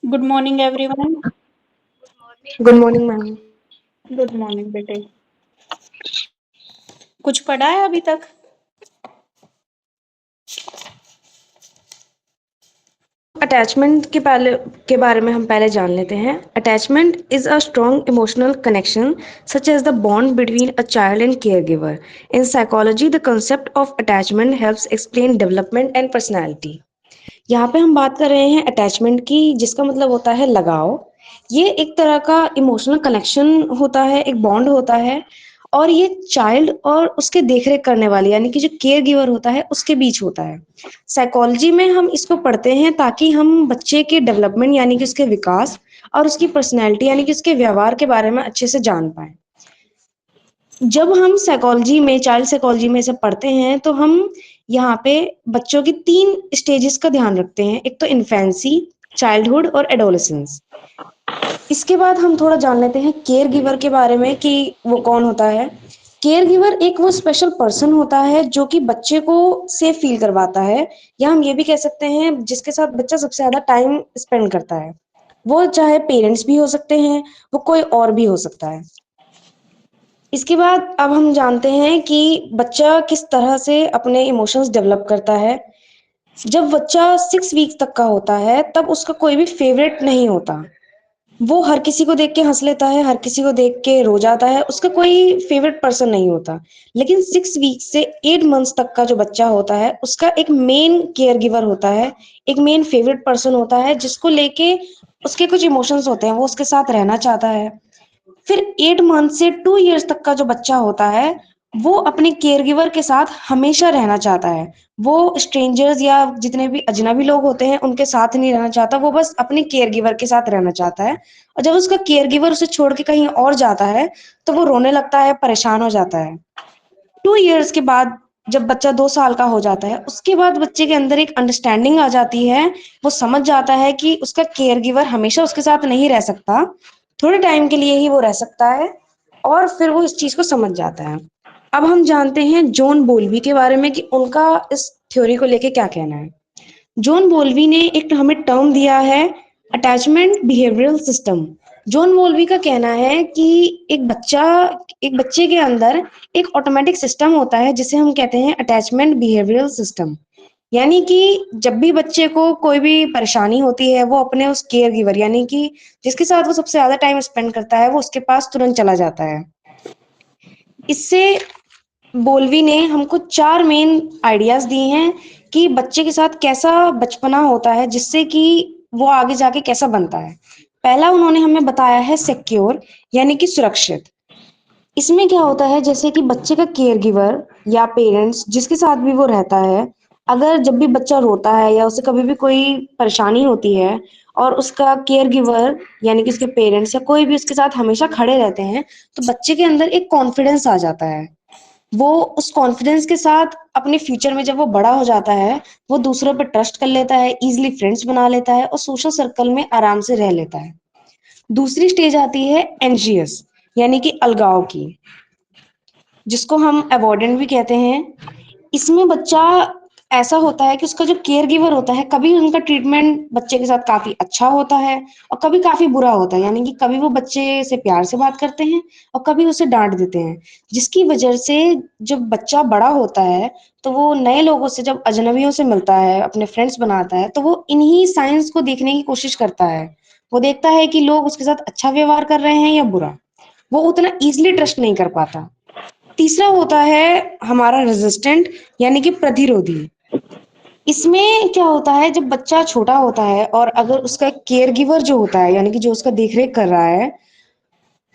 Good morning everyone. Good morning ma'am. Good morning बेटे। कुछ पढ़ा है अभी तक? अटैचमेंट के बारे में हम पहले जान लेते हैं। Attachment is a strong emotional connection such as the bond between a child and caregiver. In psychology the concept of attachment helps explain development and personality. यहाँ पे हम बात कर रहे हैं अटैचमेंट की, जिसका मतलब होता है लगाव। ये एक तरह का इमोशनल कनेक्शन होता है, एक बॉन्ड होता है, और ये चाइल्ड और उसके देखरेख करने वाले यानी कि जो केयर गिवर होता है उसके बीच होता है। साइकोलॉजी में हम इसको पढ़ते हैं ताकि हम बच्चे के डेवलपमेंट यानी कि उसके विकास और उसकी पर्सनैलिटी यानी कि उसके व्यवहार के बारे में अच्छे से जान पाए। जब हम साइकोलॉजी में, चाइल्ड साइकोलॉजी में इसे पढ़ते हैं, तो हम यहाँ पे बच्चों की 3 स्टेजेस का ध्यान रखते हैं। एक तो इन्फेंसी, चाइल्डहुड और एडोलेसेंस। इसके बाद हम थोड़ा जान लेते हैं केयर गिवर के बारे में कि वो कौन होता है। केयर गिवर एक वो स्पेशल पर्सन होता है जो कि बच्चे को सेफ फील करवाता है, या हम ये भी कह सकते हैं जिसके साथ बच्चा सबसे ज़्यादा टाइम स्पेंड करता है। वो चाहे पेरेंट्स भी हो सकते हैं, वो कोई और भी हो सकता है। इसके बाद अब हम जानते हैं कि बच्चा किस तरह से अपने इमोशंस डेवलप करता है। जब बच्चा 6 वीक्स तक का होता है, तब उसका कोई भी फेवरेट नहीं होता। वो हर किसी को देख के हंस लेता है, हर किसी को देख के रो जाता है, उसका कोई फेवरेट पर्सन नहीं होता। लेकिन 6 वीक से 8 मंथ्स तक का जो बच्चा होता है, उसका एक मेन केयर गिवर होता है, एक मेन फेवरेट पर्सन होता है, जिसको लेके उसके कुछ इमोशंस होते हैं, वो उसके साथ रहना चाहता है। फिर 8 मंथ से 2 इयर्स तक का जो बच्चा होता है, वो अपने केयर गिवर के साथ हमेशा रहना चाहता है। वो स्ट्रेंजर्स या जितने भी अजनबी लोग होते हैं उनके साथ नहीं रहना चाहता, वो बस अपने केयर गिवर के साथ रहना चाहता है। और जब उसका केयर गिवर उसे छोड़ के कहीं और जाता है, तो वो रोने लगता है, परेशान हो जाता है। 2 इयर्स के बाद जब बच्चा 2 साल का हो जाता है, उसके बाद बच्चे के अंदर एक अंडरस्टैंडिंग आ जाती है। वो समझ जाता है कि उसका केयर गिवर हमेशा उसके साथ नहीं रह सकता, थोड़े टाइम के लिए ही वो रह सकता है, और फिर वो इस चीज़ को समझ जाता है। अब हम जानते हैं जॉन बोल्बी के बारे में कि उनका इस थ्योरी को लेके क्या कहना है। जॉन बोल्बी ने एक हमें टर्म दिया है, attachment behavioural system. John Bowlby का कहना है कि एक बच्चे के अंदर एक ऑटोमेटिक सिस्टम होता है जिसे हम कहते हैं अटैचमेंट बिहेवियरल सिस्टम। यानी कि जब भी बच्चे को कोई भी परेशानी होती है, वो अपने उस केयर गिवर यानी कि जिसके साथ वो सबसे ज्यादा टाइम स्पेंड करता है, वो उसके पास तुरंत चला जाता है। इससे बोल्वी ने हमको 4 मेन आइडियाज दिए हैं कि बच्चे के साथ कैसा बचपना होता है, जिससे कि वो आगे जाके कैसा बनता है। पहला उन्होंने हमें बताया है सिक्योर, यानी कि सुरक्षित। इसमें क्या होता है, जैसे कि बच्चे का केयर गिवर या पेरेंट्स जिसके साथ भी वो रहता है, अगर जब भी बच्चा रोता है या उसे कभी भी कोई परेशानी होती है, और उसका केयर गिवर यानी कि उसके पेरेंट्स या कोई भी उसके साथ हमेशा खड़े रहते हैं, तो बच्चे के अंदर एक कॉन्फिडेंस आ जाता है। वो उस कॉन्फिडेंस के साथ अपने फ्यूचर में जब वो बड़ा हो जाता है, वो दूसरों पर ट्रस्ट कर लेता है, इजीली फ्रेंड्स बना लेता है और सोशल सर्कल में आराम से रह लेता है। दूसरी स्टेज आती है एनजीएस, यानी कि अलगाव की, जिसको हम अवॉइडेंट भी कहते हैं। इसमें बच्चा ऐसा होता है कि उसका जो केयर गिवर होता है, कभी उनका ट्रीटमेंट बच्चे के साथ काफी अच्छा होता है और कभी काफी बुरा होता है, यानी कि कभी वो बच्चे से प्यार से बात करते हैं और कभी उसे डांट देते हैं। जिसकी वजह से जब बच्चा बड़ा होता है, तो वो नए लोगों से, जब अजनबियों से मिलता है, अपने फ्रेंड्स बनाता है, तो वो इन्हीं साइंस को देखने की कोशिश करता है। वो देखता है कि लोग उसके साथ अच्छा व्यवहार कर रहे हैं या बुरा। वो उतना इजिली ट्रस्ट नहीं कर पाता। तीसरा होता है हमारा रेजिस्टेंट, यानी कि प्रतिरोधी। इसमें क्या होता है, जब बच्चा छोटा होता है और अगर उसका केयर गिवर जो होता है यानी कि जो उसका देख रेख कर रहा है,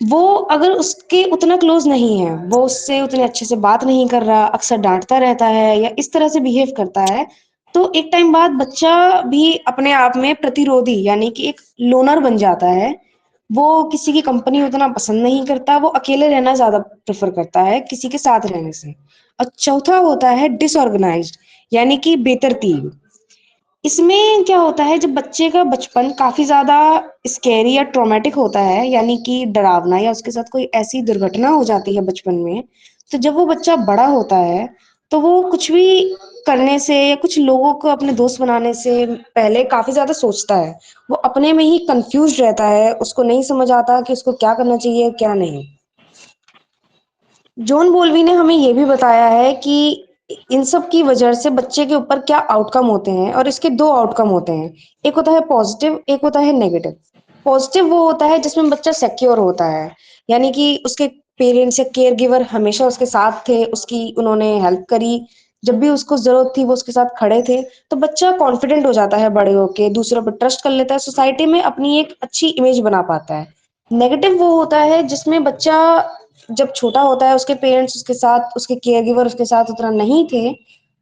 वो अगर उसके उतना क्लोज नहीं है, वो उससे उतने अच्छे से बात नहीं कर रहा, अक्सर डांटता रहता है या इस तरह से बिहेव करता है, तो एक टाइम बाद बच्चा भी अपने आप में प्रतिरोधी यानी कि एक लोनर बन जाता है। वो किसी की कंपनी उतना पसंद नहीं करता, वो अकेले रहना ज्यादा प्रेफर करता है किसी के साथ रहने से। और चौथा होता है डिसऑर्गेनाइज्ड, यानी कि बेतरतीब। इसमें क्या होता है, जब बच्चे का बचपन काफी ज्यादा स्कैरी या ट्रॉमेटिक होता है, यानी कि डरावना, या उसके साथ कोई ऐसी दुर्घटना हो जाती है बचपन में, तो जब वो बच्चा बड़ा होता है, तो वो कुछ भी करने से या कुछ लोगों को अपने दोस्त बनाने से पहले काफ़ी ज़्यादा सोचता है। वो अपने में ही कन्फ्यूज़्ड रहता है, उसको नहीं समझ आता कि उसको क्या करना चाहिए, क्या नहीं। जॉन बोल्वी ने हमें ये भी बताया है कि इन सब की वजह से बच्चे के ऊपर क्या आउटकम होते हैं, और इसके 2 आउटकम होते हैं। एक होता है पॉजिटिव, एक होता है नेगेटिव। पॉजिटिव वो होता है जिसमें बच्चा सिक्योर होता है, यानी कि उसके पेरेंट्स या केयर गिवर हमेशा उसके साथ थे, उसकी उन्होंने हेल्प करी, जब भी उसको ज़रूरत थी वो उसके साथ खड़े थे। तो बच्चा कॉन्फिडेंट हो जाता है बड़े होके, दूसरों पर ट्रस्ट कर लेता है, सोसाइटी में अपनी एक अच्छी इमेज बना पाता है। नेगेटिव वो होता है जिसमें बच्चा जब छोटा होता है, उसके पेरेंट्स उसके साथ, उसके केयरगिवर उसके साथ उतना नहीं थे,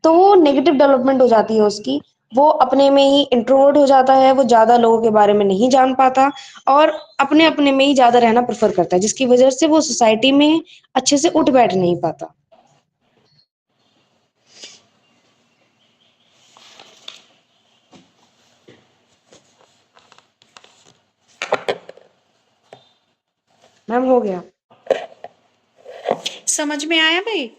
तो वो नेगेटिव डेवलपमेंट हो जाती है उसकी। वो अपने में ही इंट्रोवर्ट हो जाता है, वो ज़्यादा लोगों के बारे में नहीं जान पाता और अपने-अपने में ही ज़्यादा रहना प्रेफ़र करता है, जिसकी वजह से वो सोसाइटी में अच्छे से उठ बैठ नहीं पाता। मैम हो गया। समझ में आया भाई?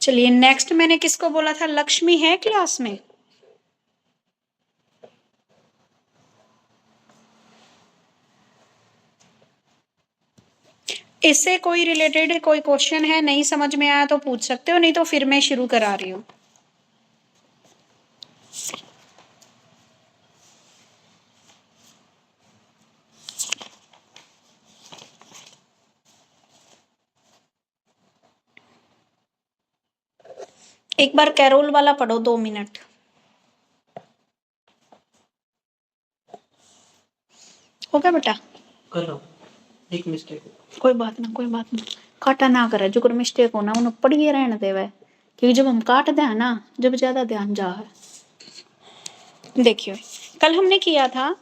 चलिए नेक्स्ट मैंने किसको बोला था? लक्ष्मी है क्लास में? इससे कोई रिलेटेड कोई क्वेश्चन है, नहीं समझ में आया तो पूछ सकते हो, नहीं तो फिर मैं शुरू करा रही हूँ। एक बार कैरोल वाला पढ़ो 2 मिनट। हो गया बेटा? कर रहा हूँ, एक मिस्टेक कोई बात ना, कोई बात ना। काटा ना करे, जो कर मिस्टेक हो ना उन्हें पढ़िए रहने देवे, क्योंकि जब हम काट दें ना, जब ज्यादा ध्यान जा है। देखियो, कल हमने किया था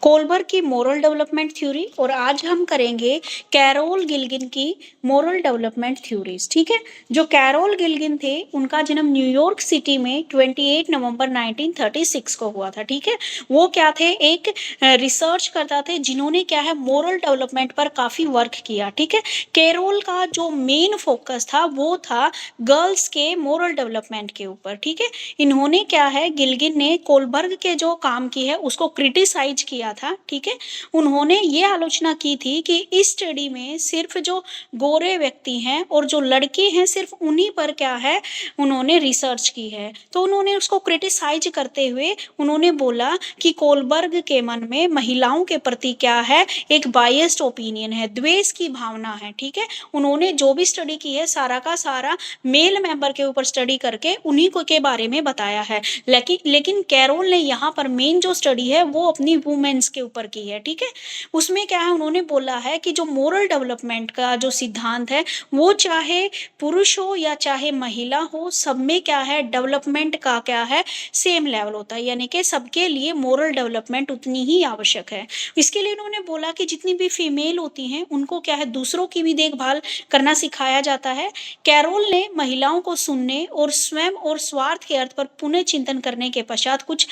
कोलबर्ग की मोरल डेवलपमेंट थ्योरी, और आज हम करेंगे कैरोल गिल्गिन की मोरल डेवलपमेंट थ्योरीज। ठीक है? जो कैरोल गिल्गिन थे, उनका जन्म न्यूयॉर्क सिटी में 28 नवंबर 1936 को हुआ था। ठीक है? वो क्या थे? एक रिसर्च करता थे, जिन्होंने क्या है मोरल डेवलपमेंट पर काफी वर्क किया। ठीक है? कैरोल का जो मेन फोकस था वो था गर्ल्स के मोरल डेवलपमेंट के ऊपर। ठीक है? इन्होंने क्या है, गिल्गिन ने कोलबर्ग के जो काम की है उसको क्रिटिसाइज किया था। ठीक है? उन्होंने ये आलोचना की थी कि इस स्टडी में सिर्फ जो गोरे व्यक्ति हैं और जो लड़के हैं, सिर्फ उन्हीं पर क्या है उन्होंने रिसर्च की है। तो उन्होंने उसको क्रिटिसाइज करते हुए उन्होंने बोला कि कोलबर्ग के मन में महिलाओं के प्रति क्या है, एक बायस्ड ओपिनियन है, द्वेष की भावना है। ठीक है? उन्होंने जो भी स्टडी की है सारा का सारा मेल मेंबर के ऊपर स्टडी करके उन्हीं को के बारे में बताया है। लेकिन कैरोल ने यहाँ पर मेन जो स्टडी है वो अपनी वुमेन्स के ऊपर की है। ठीक है? उसमें क्या है, उन्होंने बोला है कि जो मोरल डेवलपमेंट का जो सिद्धांत है, वो चाहे पुरुष हो या चाहे महिला हो, सब में क्या है डेवलपमेंट का क्या है सेम लेवल होता है, यानी कि सबके लिए मोरल डेवलपमेंट उतनी ही आवश्यक है। इसके लिए उन्होंने बोला कि जितनी भी फीमेल होती हैं उनको क्या है दूसरों की भी देखभाल करना सिखाया जाता है। कैरोल ने महिलाओं को सुनने और स्वयं और स्वार्थ के अर्थ पर पुनः चिंतन करने के पश्चात कुछ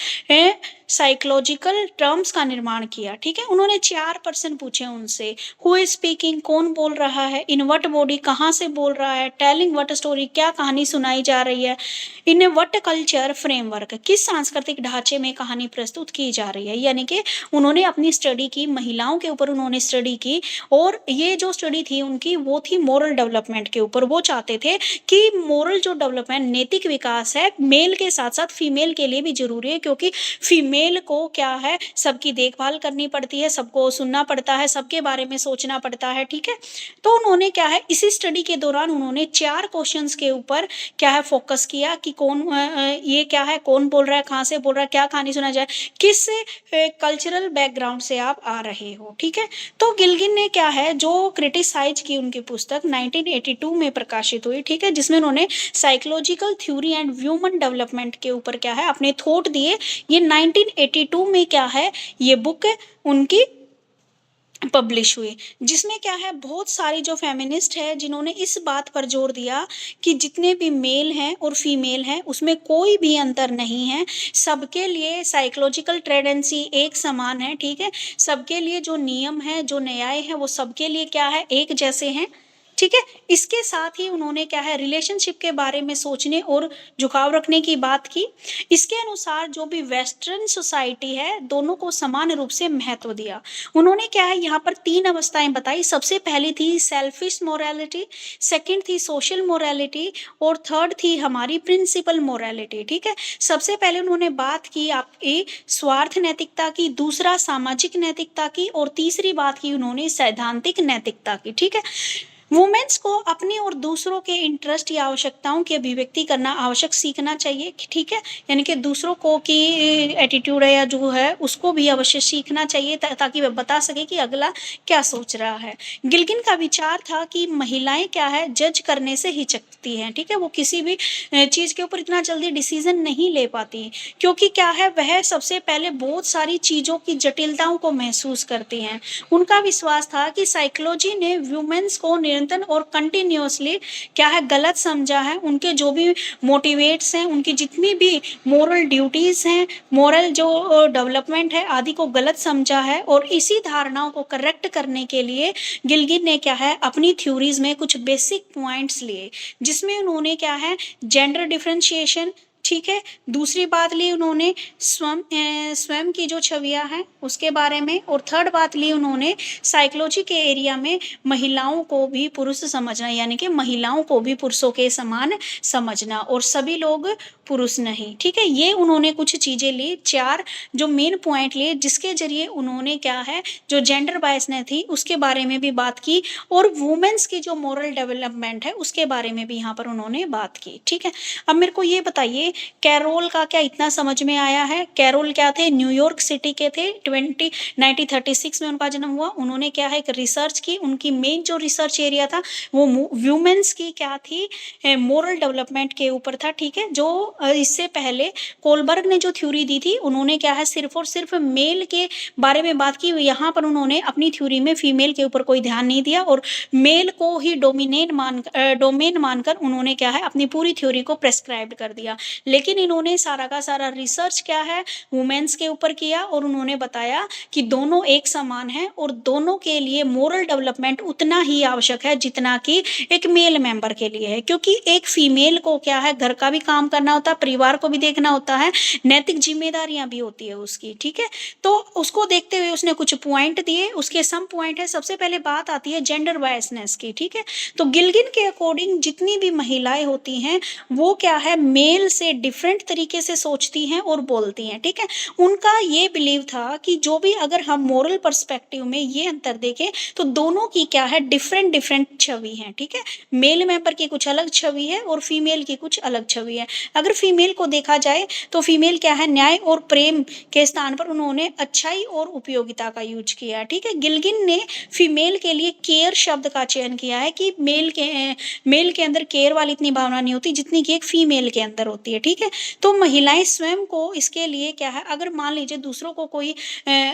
साइकोलॉजिकल टर्म्स का निर्माण किया। ठीक है? उन्होंने 4 प्रश्न पूछे उनसे। हु इज स्पीकिंग, कौन बोल रहा है, इन वट बॉडी, कहाँ से बोल रहा है, टेलिंग वट स्टोरी, क्या कहानी सुनाई जा रही है, इन वट कल्चर फ्रेमवर्क, किस सांस्कृतिक ढांचे में कहानी प्रस्तुत की जा रही है। यानी कि उन्होंने अपनी स्टडी की, महिलाओं के ऊपर उन्होंने स्टडी की, और ये जो स्टडी थी उनकी वो थी मोरल डेवलपमेंट के ऊपर। वो चाहते थे कि मोरल जो डेवलपमेंट, नैतिक विकास है, मेल के साथ साथ फीमेल के लिए भी जरूरी है, क्योंकि फीमेल को क्या है सबकी देखभाल करनी पड़ती है, सबको सुनना पड़ता है, सबके बारे में सोचना पड़ता है। ठीक है? तो उन्होंने क्या है इसी स्टडी के दौरान उन्होंने 4 क्वेश्चंस के ऊपर क्या है फोकस किया कि कौन ये क्या है, कौन बोल रहा है, कहाँ से बोल रहा है, क्या कहानी सुना जाए, किस कल्चरल बैकग्राउंड से आप आ रहे हो। ठीक है? तो गिल्गिन ने क्या है जो क्रिटिसाइज की उनकी पुस्तक 1982 में प्रकाशित हुई। ठीक है? जिसमें उन्होंने psychological theory and human development के ऊपर क्या है अपने थॉट दिए। ये 1982 में क्या है ये बुक उनकी पब्लिश हुई, जिसमें क्या है बहुत सारी जो फेमिनिस्ट है जिन्होंने इस बात पर जोर दिया कि जितने भी मेल हैं और फीमेल हैं उसमें कोई भी अंतर नहीं है, सबके लिए साइकोलॉजिकल टेंडेंसी एक समान है, ठीक है, सबके लिए जो नियम है जो न्याय है वो सबके लिए क्या है एक जैसे हैं, ठीक है। इसके साथ ही उन्होंने क्या है रिलेशनशिप के बारे में सोचने और झुकाव रखने की बात की। इसके अनुसार जो भी वेस्टर्न सोसाइटी है दोनों को समान रूप से महत्व दिया। उन्होंने क्या है यहाँ पर 3 अवस्थाएं बताई। सबसे पहली थी सेल्फिश मोरालिटी, सेकंड थी सोशल मोरालिटी और थर्ड थी हमारी प्रिंसिपल मोरालिटी, ठीक है। सबसे पहले उन्होंने बात की आपकी स्वार्थ नैतिकता की, दूसरा सामाजिक नैतिकता की और तीसरी बात की उन्होंने सैद्धांतिक नैतिकता की, ठीक है। वुमेन्स को अपनी और दूसरों के इंटरेस्ट या आवश्यकताओं की अभिव्यक्ति करना आवश्यक सीखना चाहिए, ठीक है, यानी कि दूसरों को की एटीट्यूड है या जो है उसको भी अवश्य सीखना चाहिए ताकि वह बता सके कि अगला क्या सोच रहा है। गिल्किन का विचार था कि महिलाएं क्या है जज करने से हिचकती हैं, ठीक है, वो किसी भी चीज़ के ऊपर इतना जल्दी डिसीजन नहीं ले पाती, क्योंकि क्या है वह सबसे पहले बहुत सारी चीज़ों की जटिलताओं को महसूस करती हैं। उनका विश्वास था कि साइकोलॉजी ने वुमेन्स को निरंतर और कंटिन्यूअसली क्या है गलत समझा है, उनके जो भी मोटिवेट्स हैं, उनकी जितनी भी मोरल ड्यूटीज़ हैं, मोरल जो डेवलपमेंट है आदि को गलत समझा है, और इसी धारणाओं को करेक्ट करने के लिए गिल्किन ने क्या है अपनी थ्योरीज में कुछ बेसिक पॉइंट्स लिए, जिसमें उन्होंने क्या है जेंडर डिफरेंशिएशन, ठीक है, दूसरी बात ली उन्होंने स्वयं की जो छवियां हैं उसके बारे में, और थर्ड बात ली उन्होंने साइकोलॉजी के एरिया में महिलाओं को भी पुरुष समझना, यानी कि महिलाओं को भी पुरुषों के समान समझना और सभी लोग पुरुष नहीं, ठीक है। ये उन्होंने कुछ चीज़ें ली, 4 जो मेन पॉइंट लिए, जिसके जरिए उन्होंने क्या है जो जेंडर बायसनेस थी उसके बारे में भी बात की, और वुमेन्स की जो मोरल डेवलपमेंट है उसके बारे में भी यहाँ पर उन्होंने बात की, ठीक है। अब मेरे को ये बताइए कैरोल का क्या इतना समझ में आया है? कैरोल क्या थे? न्यूयॉर्क सिटी के थे, 1936 में उनका जन्म हुआ। उन्होंने क्या है एक रिसर्च की, उनकी मेन जो रिसर्च एरिया था वो वुमेन्स की क्या थी मोरल डेवलपमेंट के ऊपर था, ठीक है। जो इससे पहले कोलबर्ग ने जो थ्योरी दी थी उन्होंने क्या है सिर्फ और सिर्फ मेल के बारे में बात की, यहाँ पर उन्होंने अपनी थ्योरी में फीमेल के ऊपर कोई ध्यान नहीं दिया और मेल को ही डोमेन मानकर उन्होंने क्या है अपनी पूरी थ्योरी को प्रेस्क्राइब कर दिया। लेकिन इन्होंने सारा का सारा रिसर्च क्या है वुमेन्स के ऊपर किया, और उन्होंने बताया कि दोनों एक समान हैं और दोनों के लिए मोरल डेवलपमेंट उतना ही आवश्यक है जितना कि एक मेल मेंबर के लिए है, क्योंकि एक फीमेल को क्या है घर का भी काम करना होता है, परिवार को भी देखना होता है, नैतिक जिम्मेदारियां भी होती है उसकी, ठीक है। तो उसको देखते हुए उसने कुछ पॉइंट दिए, उसके सम पॉइंट है। सबसे पहले बात आती है जेंडर बायसनेस की, ठीक है। तो गिल्किन के अकॉर्डिंग जितनी भी महिलाएं होती हैं वो क्या है मेल से डिफरेंट तरीके से सोचती हैं और बोलती हैं, ठीक है। उनका ये बिलीव था कि जो भी अगर हम मोरल पर्सपेक्टिव में ये अंतर देखें तो दोनों की क्या है डिफरेंट डिफरेंट छवि है, ठीक है। मेल मेंबर की कुछ अलग छवि है और फीमेल की कुछ अलग छवि है। अगर फीमेल को देखा जाए तो फीमेल क्या है न्याय और प्रेम के स्थान पर उन्होंने अच्छाई और उपयोगिता का यूज किया, ठीक है। गिल्किन ने फीमेल के लिए केयर शब्द का चयन किया है कि मेल के अंदर केयर वाली इतनी भावना नहीं होती जितनी कि एक फीमेल के अंदर होती है, ठीक है। तो महिलाएं स्वयं को इसके लिए क्या है अगर मान लीजिए दूसरों को कोई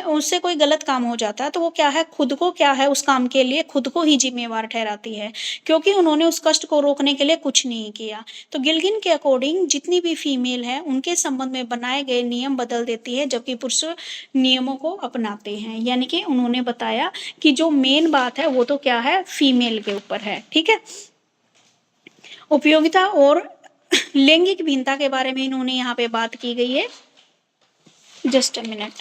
उससे कोई गलत काम हो जाता है तो वो क्या है खुद को क्या है उस काम के लिए खुद को ही जिम्मेवार ठहराती है, क्योंकि उन्होंने उस कष्ट को रोकने के लिए कुछ नहीं किया। तो गिल्किन के अकॉर्डिंग जितनी भी फीमेल है उनके संबंध में बनाए गए नियम बदल देती है जबकि पुरुष नियमों को अपनाते हैं, यानी कि उन्होंने बताया कि जो मेन बात है वो तो क्या है फीमेल के ऊपर है, ठीक है। उपयोगिता और लैंगिक भिन्नता के बारे में इन्होंने यहाँ पे बात की गई है। जस्ट अ मिनट,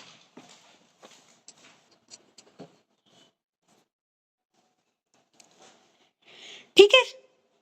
ठीक है।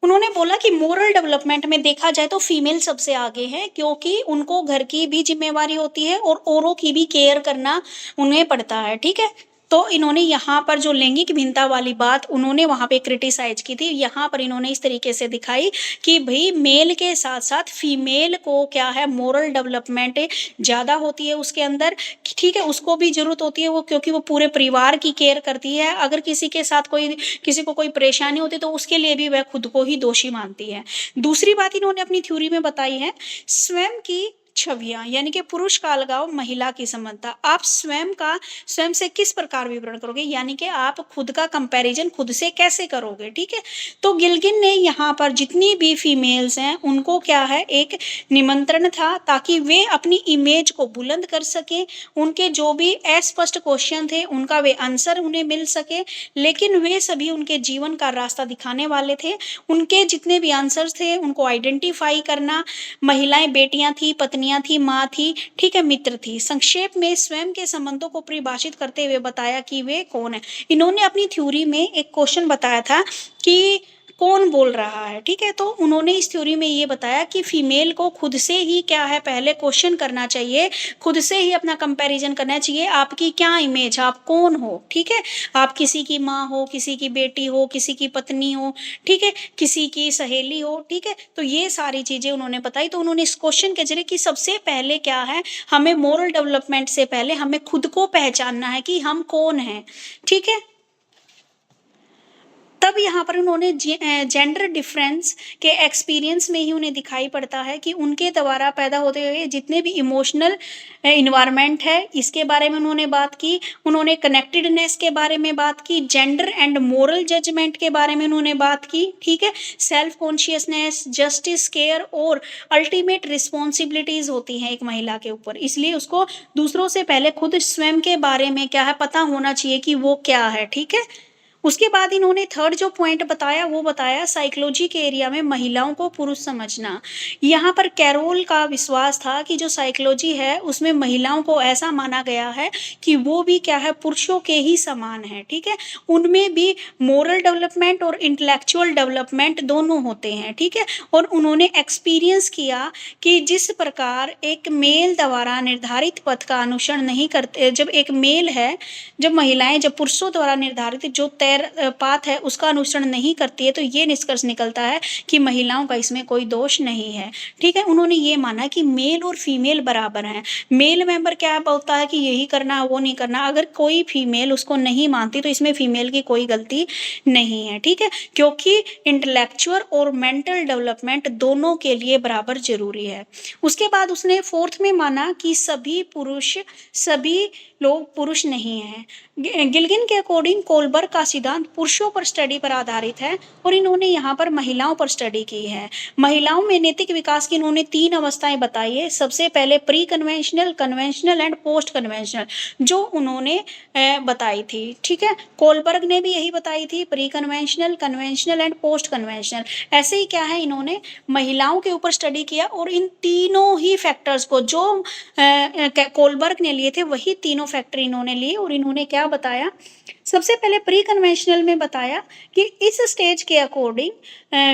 उन्होंने बोला कि मोरल डेवलपमेंट में देखा जाए तो फीमेल सबसे आगे है, क्योंकि उनको घर की भी जिम्मेवारी होती है और औरों की भी केयर करना उन्हें पड़ता है, ठीक है। तो इन्होंने यहाँ पर जो लैंगिक भिन्नता वाली बात उन्होंने वहाँ पे क्रिटिसाइज की थी, यहाँ पर इन्होंने इस तरीके से दिखाई कि भाई मेल के साथ साथ फीमेल को क्या है मोरल डेवलपमेंट ज़्यादा होती है उसके अंदर, ठीक है, उसको भी जरूरत होती है वो, क्योंकि वो पूरे परिवार की केयर करती है। अगर किसी के साथ किसी को कोई परेशानी होती है तो उसके लिए भी वह खुद को ही दोषी मानती है। दूसरी बात इन्होंने अपनी थ्योरी में बताई है स्वयं की छवियां, यानी कि पुरुष का अलगाव, महिला की समानता। आप स्वयं से किस प्रकार विवरण करोगे, यानी कि आप खुद का कंपैरिजन खुद से कैसे करोगे, ठीक है। तो गिल्गिन ने यहाँ पर जितनी भी फीमेल्स हैं उनको क्या है, एक निमंत्रण था ताकि वे अपनी इमेज को बुलंद कर सके, उनके जो भी अस्पष्ट क्वेश्चन थे उनका वे आंसर उन्हें मिल सके, लेकिन वे सभी उनके जीवन का रास्ता दिखाने वाले थे। उनके जितने भी आंसर्स थे उनको आइडेंटिफाई करना, महिलाएं बेटियां थी, पत्नियां थी, माँ थी, ठीक है, मित्र थी। संक्षेप में स्वयं के संबंधों को परिभाषित करते हुए बताया कि वे कौन है। इन्होंने अपनी थ्योरी में एक क्वेश्चन बताया था कि कौन बोल रहा है, ठीक है। तो उन्होंने इस थ्योरी में ये बताया कि फीमेल को खुद से ही क्या है, पहले क्वेश्चन करना चाहिए, खुद से ही अपना कंपैरिजन करना चाहिए, आपकी क्या इमेज, आप कौन हो, ठीक है। आप किसी की माँ हो, किसी की बेटी हो, किसी की पत्नी हो, ठीक है, किसी की सहेली हो, ठीक है। तो ये सारी चीजें उन्होंने बताई। तो उन्होंने इस क्वेश्चन के जरिए कि सबसे पहले क्या है, हमें मोरल डेवलपमेंट से पहले हमें खुद को पहचानना है कि हम कौन हैं, ठीक है। तब यहाँ पर उन्होंने जेंडर डिफरेंस के एक्सपीरियंस में ही उन्हें दिखाई पड़ता है कि उनके द्वारा पैदा होते हुए जितने भी इमोशनल इन्वायरमेंट है इसके बारे में उन्होंने बात की, उन्होंने कनेक्टेडनेस के बारे में बात की, जेंडर एंड मोरल जजमेंट के बारे में उन्होंने बात की, ठीक है। सेल्फ कॉन्शियसनेस, जस्टिस, केयर और अल्टीमेट रिस्पॉन्सिबिलिटीज होती हैं एक महिला के ऊपर, इसलिए उसको दूसरों से पहले खुद स्वयं के बारे में क्या है पता होना चाहिए कि वो क्या है, ठीक है। उसके बाद इन्होंने थर्ड जो पॉइंट बताया वो बताया साइकोलॉजी के एरिया में महिलाओं को पुरुष समझना। यहाँ पर कैरोल का विश्वास था कि जो साइकोलॉजी है उसमें महिलाओं को ऐसा माना गया है कि वो भी क्या है, पुरुषों के ही समान है, ठीक है। उनमें भी मोरल डेवलपमेंट और इंटेलेक्चुअल डेवलपमेंट दोनों होते हैं, ठीक है। और उन्होंने एक्सपीरियंस किया कि जिस प्रकार एक मेल द्वारा निर्धारित पथ का अनुसरण नहीं करते, जब एक मेल है, जब महिलाएं जब पुरुषों द्वारा निर्धारित जो तय पाथ है उसका अनुसरण नहीं करती है, तो ये निष्कर्ष निकलता है कि महिलाओं का इसमें कोई दोष नहीं है, ठीक है। उन्होंने ये माना कि मेल और फीमेल बराबर हैं। मेल मेंबर क्या बोलता है कि यही करना वो नहीं करना, अगर कोई फीमेल उसको नहीं मानती तो इसमें फीमेल की कोई गलती नहीं है, ठीक है, क्योंकि इंटेलेक्चुअल और मेंटल डेवलपमेंट दोनों के लिए बराबर जरूरी है। उसके बाद उसने फोर्थ में माना कि सभी लोग पुरुष नहीं हैं। गिल्गिन के अकॉर्डिंग कोलबर्ग का सिद्धांत पुरुषों पर स्टडी पर आधारित है और इन्होंने यहाँ पर महिलाओं पर स्टडी की है। महिलाओं में नैतिक विकास की इन्होंने 3 अवस्थाएं बताई है। सबसे पहले pre conventional, conventional and post conventional, जो उन्होंने बताई थी, ठीक है। कोलबर्ग ने भी यही बताई थी, pre conventional, conventional and post conventional. ऐसे ही क्या है, इन्होंने महिलाओं के ऊपर स्टडी किया और इन तीनों ही फैक्टर्स को जो कोलबर्ग ने लिए थे वही तीनों फैक्टर इन्होंने लिए और इन्होंने क्या बताया, सबसे पहले प्री कन्वेंशनल में बताया कि इस स्टेज के अकॉर्डिंग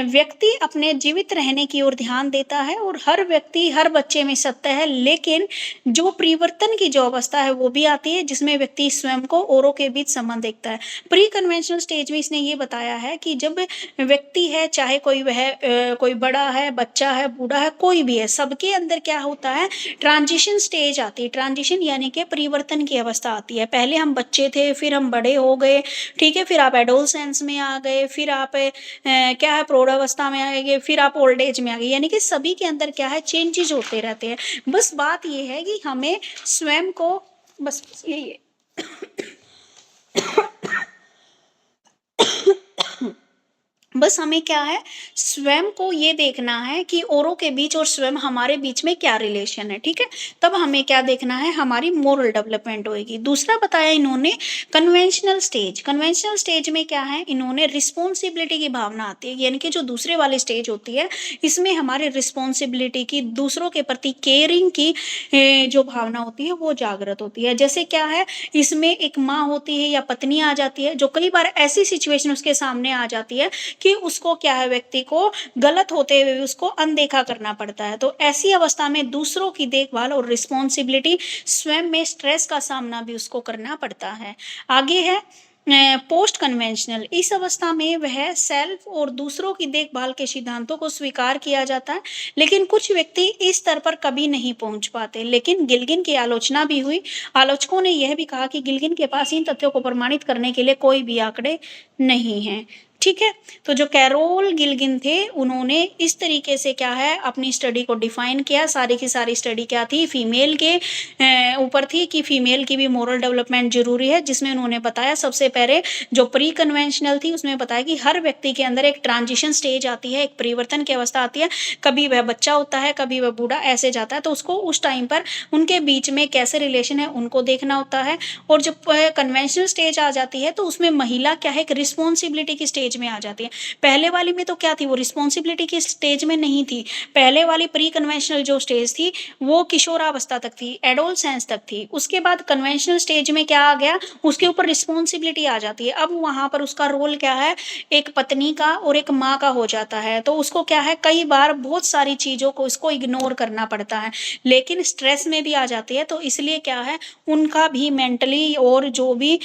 व्यक्ति अपने जीवित रहने की ओर ध्यान देता है और हर व्यक्ति हर बच्चे में सत्य है, लेकिन जो परिवर्तन की जो अवस्था है वो भी आती है जिसमें व्यक्ति स्वयं को औरों के बीच संबंध देखता है। प्री कन्वेंशनल स्टेज में इसने ये बताया है कि जब व्यक्ति है, चाहे कोई बड़ा है, बच्चा है, बूढ़ा है, कोई भी है, सबके अंदर क्या होता है, ट्रांजिशन स्टेज आती है। ट्रांजिशन यानी कि परिवर्तन की अवस्था आती है। पहले हम बच्चे थे, फिर हम बड़े हो गए, ठीक है, फिर आप एडोलसेंस में आ गए, फिर आप क्या है प्रौढ़ावस्था में आ गए, फिर आप ओल्ड एज में आ गए, यानी कि सभी के अंदर क्या है चेंजेस होते रहते हैं। बस बात ये है कि हमें स्वयं को बस यही है बस हमें क्या है, स्वयं को ये देखना है कि औरों के बीच और स्वयं हमारे बीच में क्या रिलेशन है, ठीक है। तब हमें क्या देखना है, हमारी मोरल डेवलपमेंट होएगी। दूसरा बताया इन्होंने कन्वेंशनल स्टेज। कन्वेंशनल स्टेज में क्या है, इन्होंने रिस्पॉन्सिबिलिटी की भावना आती है, यानी कि जो दूसरे वाली स्टेज होती है इसमें हमारी रिस्पॉन्सिबिलिटी की, दूसरों के प्रति केयरिंग की जो भावना होती है वो जागृत होती है। जैसे क्या है, इसमें एक माँ होती है या पत्नी आ जाती है जो कई बार ऐसी सिचुएशन उसके सामने आ जाती है कि उसको क्या है, व्यक्ति को गलत होते हुए उसको अनदेखा करना पड़ता है। तो ऐसी अवस्था में दूसरों की देखभाल और रिस्पॉन्सिबिलिटी, स्वयं में स्ट्रेस का सामना भी उसको करना पड़ता है। आगे है पोस्ट कन्वेंशनल। इस अवस्था में वह सेल्फ और दूसरों की देखभाल के सिद्धांतों को स्वीकार किया जाता है, लेकिन कुछ व्यक्ति इस स्तर पर कभी नहीं पहुंच पाते। लेकिन गिल्गिन की आलोचना भी हुई। आलोचकों ने यह भी कहा कि गिल्गिन के पास इन तथ्यों को प्रमाणित करने के लिए कोई भी आंकड़े नहीं हैं, ठीक है। तो जो कैरोल गिल्गिन थे उन्होंने इस तरीके से क्या है अपनी स्टडी को डिफाइन किया। सारी की सारी स्टडी क्या थी, फीमेल के ऊपर थी कि फीमेल की भी मोरल डेवलपमेंट जरूरी है, जिसमें उन्होंने बताया सबसे पहले जो प्री कन्वेंशनल थी उसमें बताया कि हर व्यक्ति के अंदर एक ट्रांजिशन स्टेज आती है, एक परिवर्तन की अवस्था आती है, कभी वह बच्चा होता है कभी वह बूढ़ा ऐसे जाता है, तो उसको उस टाइम पर उनके बीच में कैसे रिलेशन है उनको देखना होता है। और जब कन्वेंशनल स्टेज आ जाती है तो उसमें महिला क्या है एक रिस्पॉन्सिबिलिटी की स्टेज में आ जाती है। पहले वाली में तो क्या थी, वो रिस्पॉन्सिबिलिटी की स्टेज में नहीं थी। पहले वाली प्री कन्वेंशनल जो स्टेज थी वो किशोरावस्था तक थी, एडोलसेंस तक थी। उसके बाद कन्वेंशनल स्टेज में क्या आ गया, उसके ऊपर रिस्पॉन्सिबिलिटी आ जाती है। अब वहां पर उसका रोल क्या है, एक पत्नी का और एक माँ का हो जाता है। तो उसको क्या है कई बार बहुत सारी चीजों को इसको इग्नोर करना पड़ता है, लेकिन स्ट्रेस में भी आ जाती है। तो इसलिए क्या है उनका भी मेंटली और जो भी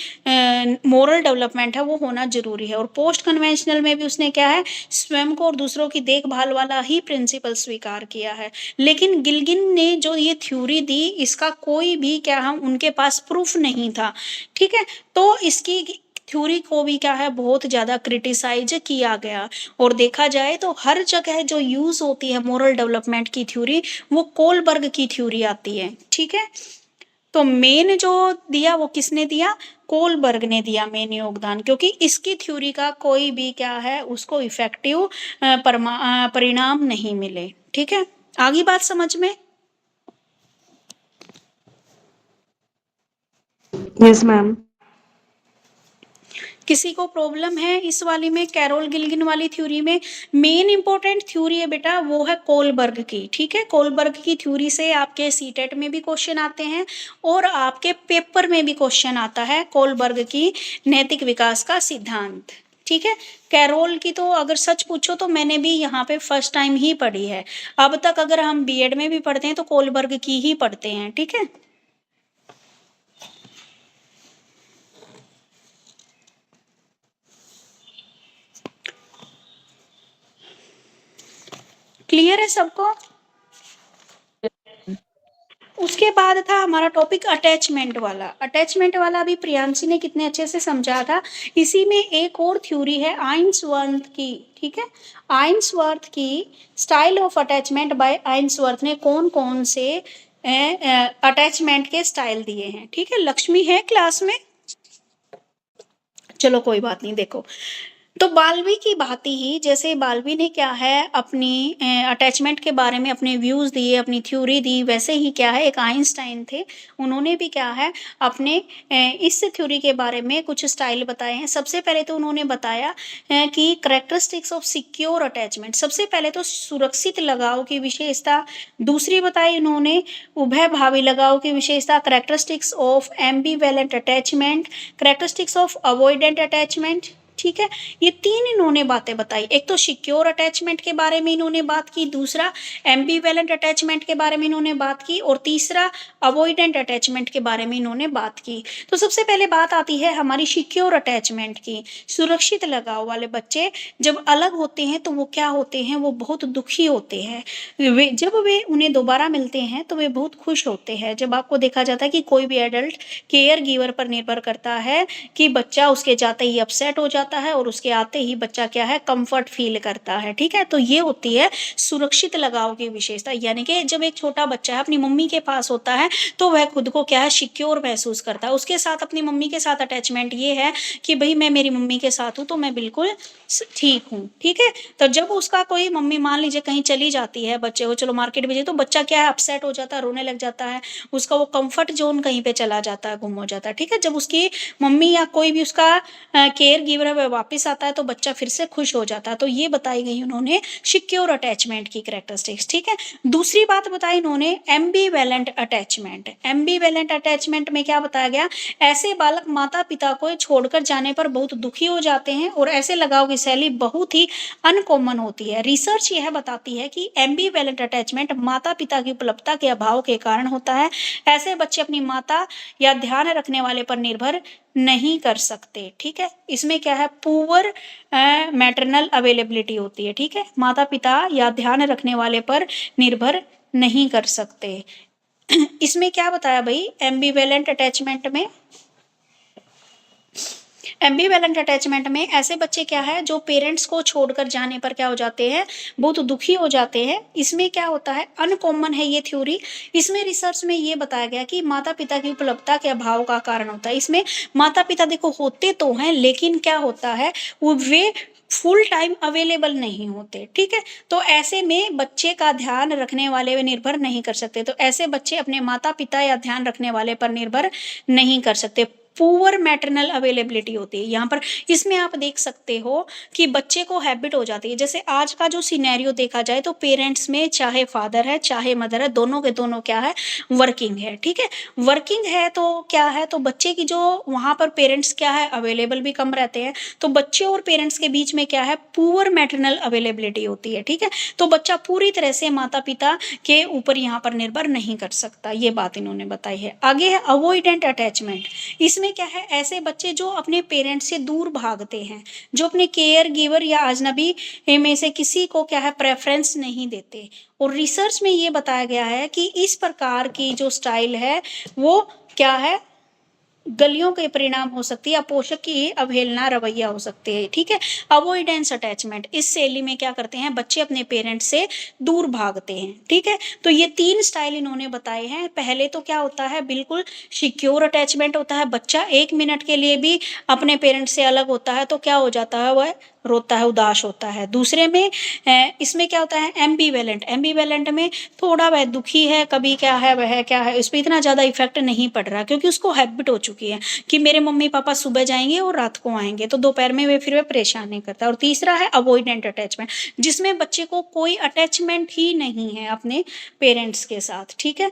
मोरल डेवलपमेंट है वो होना जरूरी है। और पोस्ट कन्वेंशनल में भी उसने क्या है स्वयं को और दूसरों की देखभाल वाला ही प्रिंसिपल स्वीकार किया है। लेकिन गिल्गिन ने जो ये थ्योरी दी इसका कोई भी क्या है उनके पास प्रूफ नहीं था, ठीक है। तो इसकी थ्योरी को भी क्या है बहुत ज्यादा क्रिटिसाइज किया गया। और देखा जाए तो हर जगह जो यूज होती है मोरल डेवलपमेंट की थ्योरी वो कोलबर्ग की थ्योरी आती है, ठीक है। तो मेन जो दिया वो किसने दिया, कोलबर्ग ने दिया मेन योगदान, क्योंकि इसकी थ्योरी का कोई भी क्या है उसको इफेक्टिव परिणाम नहीं मिले, ठीक है। आगे बात समझ में। Yes ma'am. किसी को प्रॉब्लम है इस वाली में, कैरोल गिल्गिन वाली थ्योरी में। मेन इंपॉर्टेंट थ्योरी है बेटा वो है कोलबर्ग की, ठीक है। कोलबर्ग की थ्योरी से आपके सीटेट में भी क्वेश्चन आते हैं और आपके पेपर में भी क्वेश्चन आता है, कोलबर्ग की नैतिक विकास का सिद्धांत, ठीक है। कैरोल की तो अगर सच पूछो तो मैंने भी यहाँ पे फर्स्ट टाइम ही पढ़ी है। अब तक अगर हम बीएड में भी पढ़ते हैं तो कोलबर्ग की ही पढ़ते हैं, ठीक है। क्लियर है सबको। उसके बाद था हमारा टॉपिक अटैचमेंट वाला। अटैचमेंट वाला भी प्रियांशी ने कितने अच्छे से समझा था। इसी में एक और थ्योरी है आइंसवर्थ की, ठीक है। आइंसवर्थ की स्टाइल ऑफ अटैचमेंट बाय आइंसवर्थ ने कौन कौन से अटैचमेंट के स्टाइल दिए हैं, ठीक है। लक्ष्मी है क्लास में, चलो कोई बात नहीं। देखो तो बाल्बी की भांति ही जैसे बाल्बी ने क्या है अपनी अटैचमेंट के बारे में अपने व्यूज दिए, अपनी थ्योरी दी, वैसे ही क्या है एक आइंस्टाइन थे, उन्होंने भी क्या है अपने इस थ्योरी के बारे में कुछ स्टाइल बताए हैं। सबसे पहले तो उन्होंने बताया कि करेक्टरिस्टिक्स ऑफ सिक्योर अटैचमेंट, सबसे पहले तो सुरक्षित लगाव की विशेषता। दूसरी बताई उन्होंने उभय भावी लगाव की विशेषता, characteristics of ambivalent attachment, characteristics of avoidant attachment, ठीक है। ये तीन इन्होंने बातें बताई। एक तो सिक्योर अटैचमेंट के बारे में इन्होंने बात की, दूसरा एम्बीवेलेंट अटैचमेंट के बारे में इन्होंने बात की, और तीसरा अवॉइडेंट अटैचमेंट के बारे में इन्होंने बात की। तो सबसे पहले बात आती है हमारी सिक्योर अटैचमेंट की। सुरक्षित लगाव वाले बच्चे जब अलग होते हैं तो वो क्या होते हैं, वो बहुत दुखी होते हैं। जब वे उन्हें दोबारा मिलते हैं तो वे बहुत खुश होते हैं। जब आपको देखा जाता है कि कोई भी एडल्ट केयर गिवर पर निर्भर करता है कि बच्चा उसके जाते ही अपसेट हो जाता है और उसके आते ही बच्चा क्या है कंफर्ट फील करता है, ठीक है। तो ये होती है सुरक्षित लगाव की विशेषता। यानी कि जब एक छोटा बच्चा है अपनी मम्मी के पास होता है तो वह खुद को क्या है सिक्योर महसूस करता है, उसके साथ अपनी मम्मी के साथ अटैचमेंट ये है कि भाई मैं मेरी मम्मी के साथ हूँ तो मैं बिल्कुल ठीक हूँ, ठीक है। तो जब उसका कोई मम्मी मान लीजिए कहीं चली जाती है, बच्चे को चलो मार्केट भेजे, तो बच्चा क्या है अपसेट हो जाता है, रोने लग जाता है, उसका वो कंफर्ट जोन कहीं पे चला जाता है, गुम हो जाता है, ठीक है। जब उसकी मम्मी या कोई भी उसका केयर गिवर है वह वापस आता है तो बच्चा फिर से खुश हो जाता है। तो ये बताई गई उन्होंने सिक्योर अटैचमेंट की कैरेक्टरिस्टिक्स, ठीक है। दूसरी बात बताई इन्होंने एम्बीवेलेंट अटैचमेंट। एम्बीवेलेंट अटैचमेंट में क्या बताया गया, ऐसे बालक माता पिता को छोड़कर जाने पर बहुत दुखी हो जाते हैं और ऐसे लगाव की शैली बहुत ही अनकॉमन होती है। रिसर्च यह बताती है कि एम्बीवेलेंट अटैचमेंट माता पिता की उपलब्धता के अभाव के कारण होता है। ऐसे बच्चे अपनी माता या ध्यान रखने वाले पर निर्भर नहीं कर सकते, ठीक है। इसमें क्या है पुअर मैटरनल अवेलेबिलिटी होती है, ठीक है। माता पिता या ध्यान रखने वाले पर निर्भर नहीं कर सकते। इसमें क्या बताया भाई एम्बीवेलेंट अटैचमेंट में, एम्बीवेलेंट अटैचमेंट में ऐसे बच्चे क्या है जो पेरेंट्स को छोड़कर जाने पर क्या हो जाते हैं, बहुत दुखी हो जाते हैं। इसमें क्या होता है, अनकॉमन है ये थ्योरी। इसमें रिसर्च में ये बताया गया कि माता पिता की उपलब्धता के अभाव का कारण होता है। इसमें माता पिता देखो होते तो हैं, लेकिन क्या होता है, वो वे फुल टाइम अवेलेबल नहीं होते। ठीक है, तो ऐसे में बच्चे का ध्यान रखने वाले वे निर्भर नहीं कर सकते। तो ऐसे बच्चे अपने माता पिता या ध्यान रखने वाले पर निर्भर नहीं कर सकते। पुअर मैटरनल अवेलेबिलिटी होती है यहाँ पर। इसमें आप देख सकते हो कि बच्चे को हैबिट हो जाती है। जैसे आज का जो सिनेरियो देखा जाए तो पेरेंट्स में चाहे फादर है चाहे मदर है, दोनों के दोनों क्या है, वर्किंग है। ठीक है, वर्किंग है तो क्या है, तो बच्चे की जो वहाँ पर पेरेंट्स क्या है, अवेलेबल भी कम रहते हैं। तो बच्चे और पेरेंट्स के बीच में क्या है, पुअर मैटरनल अवेलेबिलिटी होती है। ठीक है, तो बच्चा पूरी तरह से माता पिता के ऊपर यहाँ पर निर्भर नहीं कर सकता। ये बात इन्होंने बताई है। आगे है अवॉइडेंट अटैचमेंट। इसमें क्या है, ऐसे बच्चे जो अपने पेरेंट्स से दूर भागते हैं, जो अपने केयर गिवर या अजनबी में से किसी को क्या है, प्रेफरेंस नहीं देते। और रिसर्च में ये बताया गया है कि इस प्रकार की जो स्टाइल है वो क्या है, गलियों के परिणाम हो सकती है या पोषक की अवहेलना रवैया हो सकती है। ठीक है, अवॉइडेंस अटैचमेंट, इस शैली में क्या करते हैं, बच्चे अपने पेरेंट्स से दूर भागते हैं। ठीक है, तो ये 3 स्टाइल इन्होंने बताए हैं। पहले तो क्या होता है, बिल्कुल सिक्योर अटैचमेंट होता है। बच्चा 1 मिनट के लिए भी अपने पेरेंट्स से अलग होता है तो क्या हो जाता है, वह रोता है, उदास होता है। दूसरे में इसमें क्या होता है, एम्बीवेलेंट। एम्बीवेलेंट में थोड़ा वह दुखी है, कभी क्या है, वह क्या है, उस पर इतना ज़्यादा इफेक्ट नहीं पड़ रहा क्योंकि उसको हैबिट हो चुकी है कि मेरे मम्मी पापा सुबह जाएंगे और रात को आएंगे, तो दोपहर में वे फिर वे परेशान नहीं करता। और तीसरा है अवॉइडेंट अटैचमेंट, जिसमें बच्चे को कोई अटैचमेंट ही नहीं है अपने पेरेंट्स के साथ। ठीक है,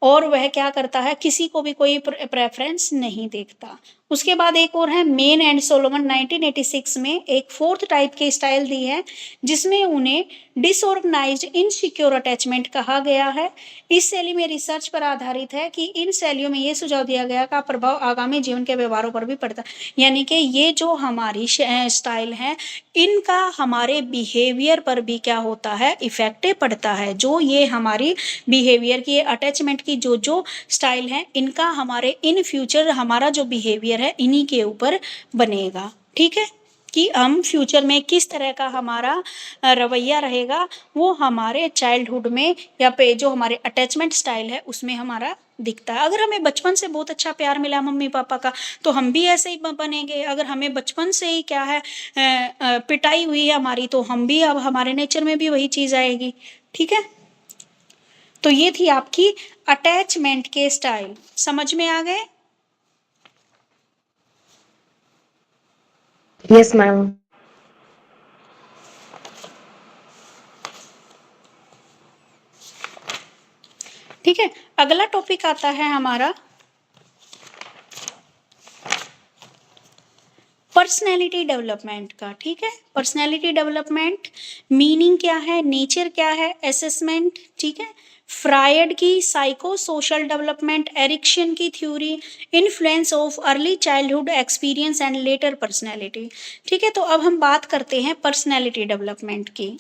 और वह क्या करता है, किसी को भी कोई प्रेफरेंस नहीं देखता। उसके बाद एक और है मेन एंड सोलोमन, 1986 में एक 4th टाइप की स्टाइल दी है जिसमें उन्हें डिसऑर्गेनाइज्ड इनसिक्योर अटैचमेंट कहा गया है। इस शैली में रिसर्च पर आधारित है कि इन शैलियों में ये सुझाव दिया गया का प्रभाव आगामी जीवन के व्यवहारों पर भी पड़ता है। यानी कि ये जो हमारी स्टाइल है, इनका हमारे बिहेवियर पर भी क्या होता है, इफेक्ट पड़ता है। जो ये हमारी बिहेवियर की अटैचमेंट की जो जो स्टाइल है, इनका हमारे इन फ्यूचर हमारा जो बिहेवियर है इन्हीं के ऊपर बनेगा। ठीक है, कि हम फ्यूचर में किस तरह का हमारा रवैया रहेगा, वो हमारे चाइल्डहुड में या पे जो हमारे अटैचमेंट स्टाइल है उसमें हमारा दिखता है। अगर हमें बचपन से बहुत अच्छा प्यार मिला मम्मी पापा का तो हम भी ऐसे ही बनेंगे। अगर हमें बचपन से ही क्या है, पिटाई हुई है हमारी, तो हम भी, अब हमारे नेचर में भी वही चीज़ आएगी। ठीक है, तो ये थी आपकी अटैचमेंट के स्टाइल। समझ में आ गए? Yes, ma'am. ठीक है, अगला टॉपिक आता है हमारा पर्सनैलिटी डेवलपमेंट का। ठीक है, पर्सनैलिटी डेवलपमेंट मीनिंग क्या है, नेचर क्या है, असेसमेंट। ठीक है, फ्रायड की साइको सोशल डेवलपमेंट, एरिक्सन की theory, influence of early childhood experience and later personality. ठीक है, तो अब हम बात करते हैं पर्सनैलिटी डेवलपमेंट की।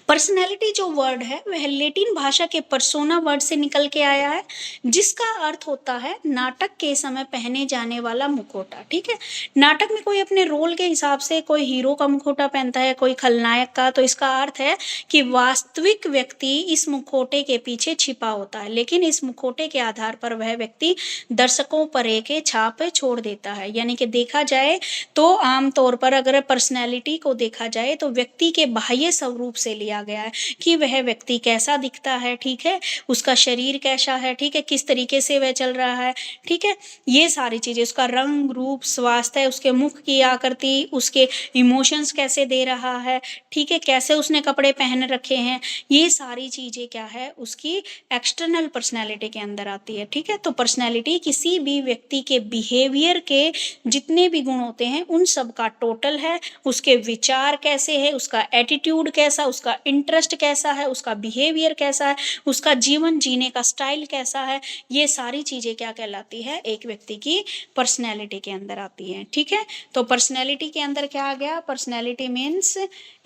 पर्सनैलिटी जो वर्ड है वह लेटिन भाषा के पर्सोना वर्ड से निकल के आया है, जिसका अर्थ होता है नाटक के समय पहने जाने वाला मुखौटा। ठीक है, नाटक में कोई अपने रोल के हिसाब से कोई हीरो का मुखौटा पहनता है, कोई खलनायक का, तो इसका अर्थ है कि वास्तविक व्यक्ति इस मुखौटे के पीछे छिपा होता है, लेकिन इस मुखौटे के आधार पर वह व्यक्ति दर्शकों पर एक छाप छोड़ देता है। यानी कि देखा जाए तो आमतौर पर अगर पर्सनैलिटी को देखा जाए तो व्यक्ति के बाह्य स्वरूप से लिया गया है कि वह व्यक्ति कैसा दिखता है। ठीक है, उसका शरीर कैसा है, ठीक है, किस तरीके से वह चल रहा है। ठीक है, ये सारी चीजें, उसका रंग रूप स्वास्थ्य, उसके मुख की आकृति, उसके इमोशंस कैसे दे रहा है, ठीक है, कैसे उसने कपड़े पहन रखे हैं, ये सारी चीजें क्या है, उसकी एक्सटर्नल पर्सनैलिटी के अंदर आती है। ठीक है, तो पर्सनैलिटी किसी भी व्यक्ति के बिहेवियर के जितने भी गुण होते हैं उन सब का टोटल है। उसके विचार कैसे है, उसका एटीट्यूड कैसा, उसका इंटरेस्ट कैसा है, उसका बिहेवियर कैसा है, उसका जीवन जीने का स्टाइल कैसा है, ये सारी चीजें क्या कहलाती है, एक व्यक्ति की पर्सनैलिटी के अंदर आती है। ठीक है, तो पर्सनैलिटी के अंदर क्या आ गया, पर्सनैलिटी मीन्स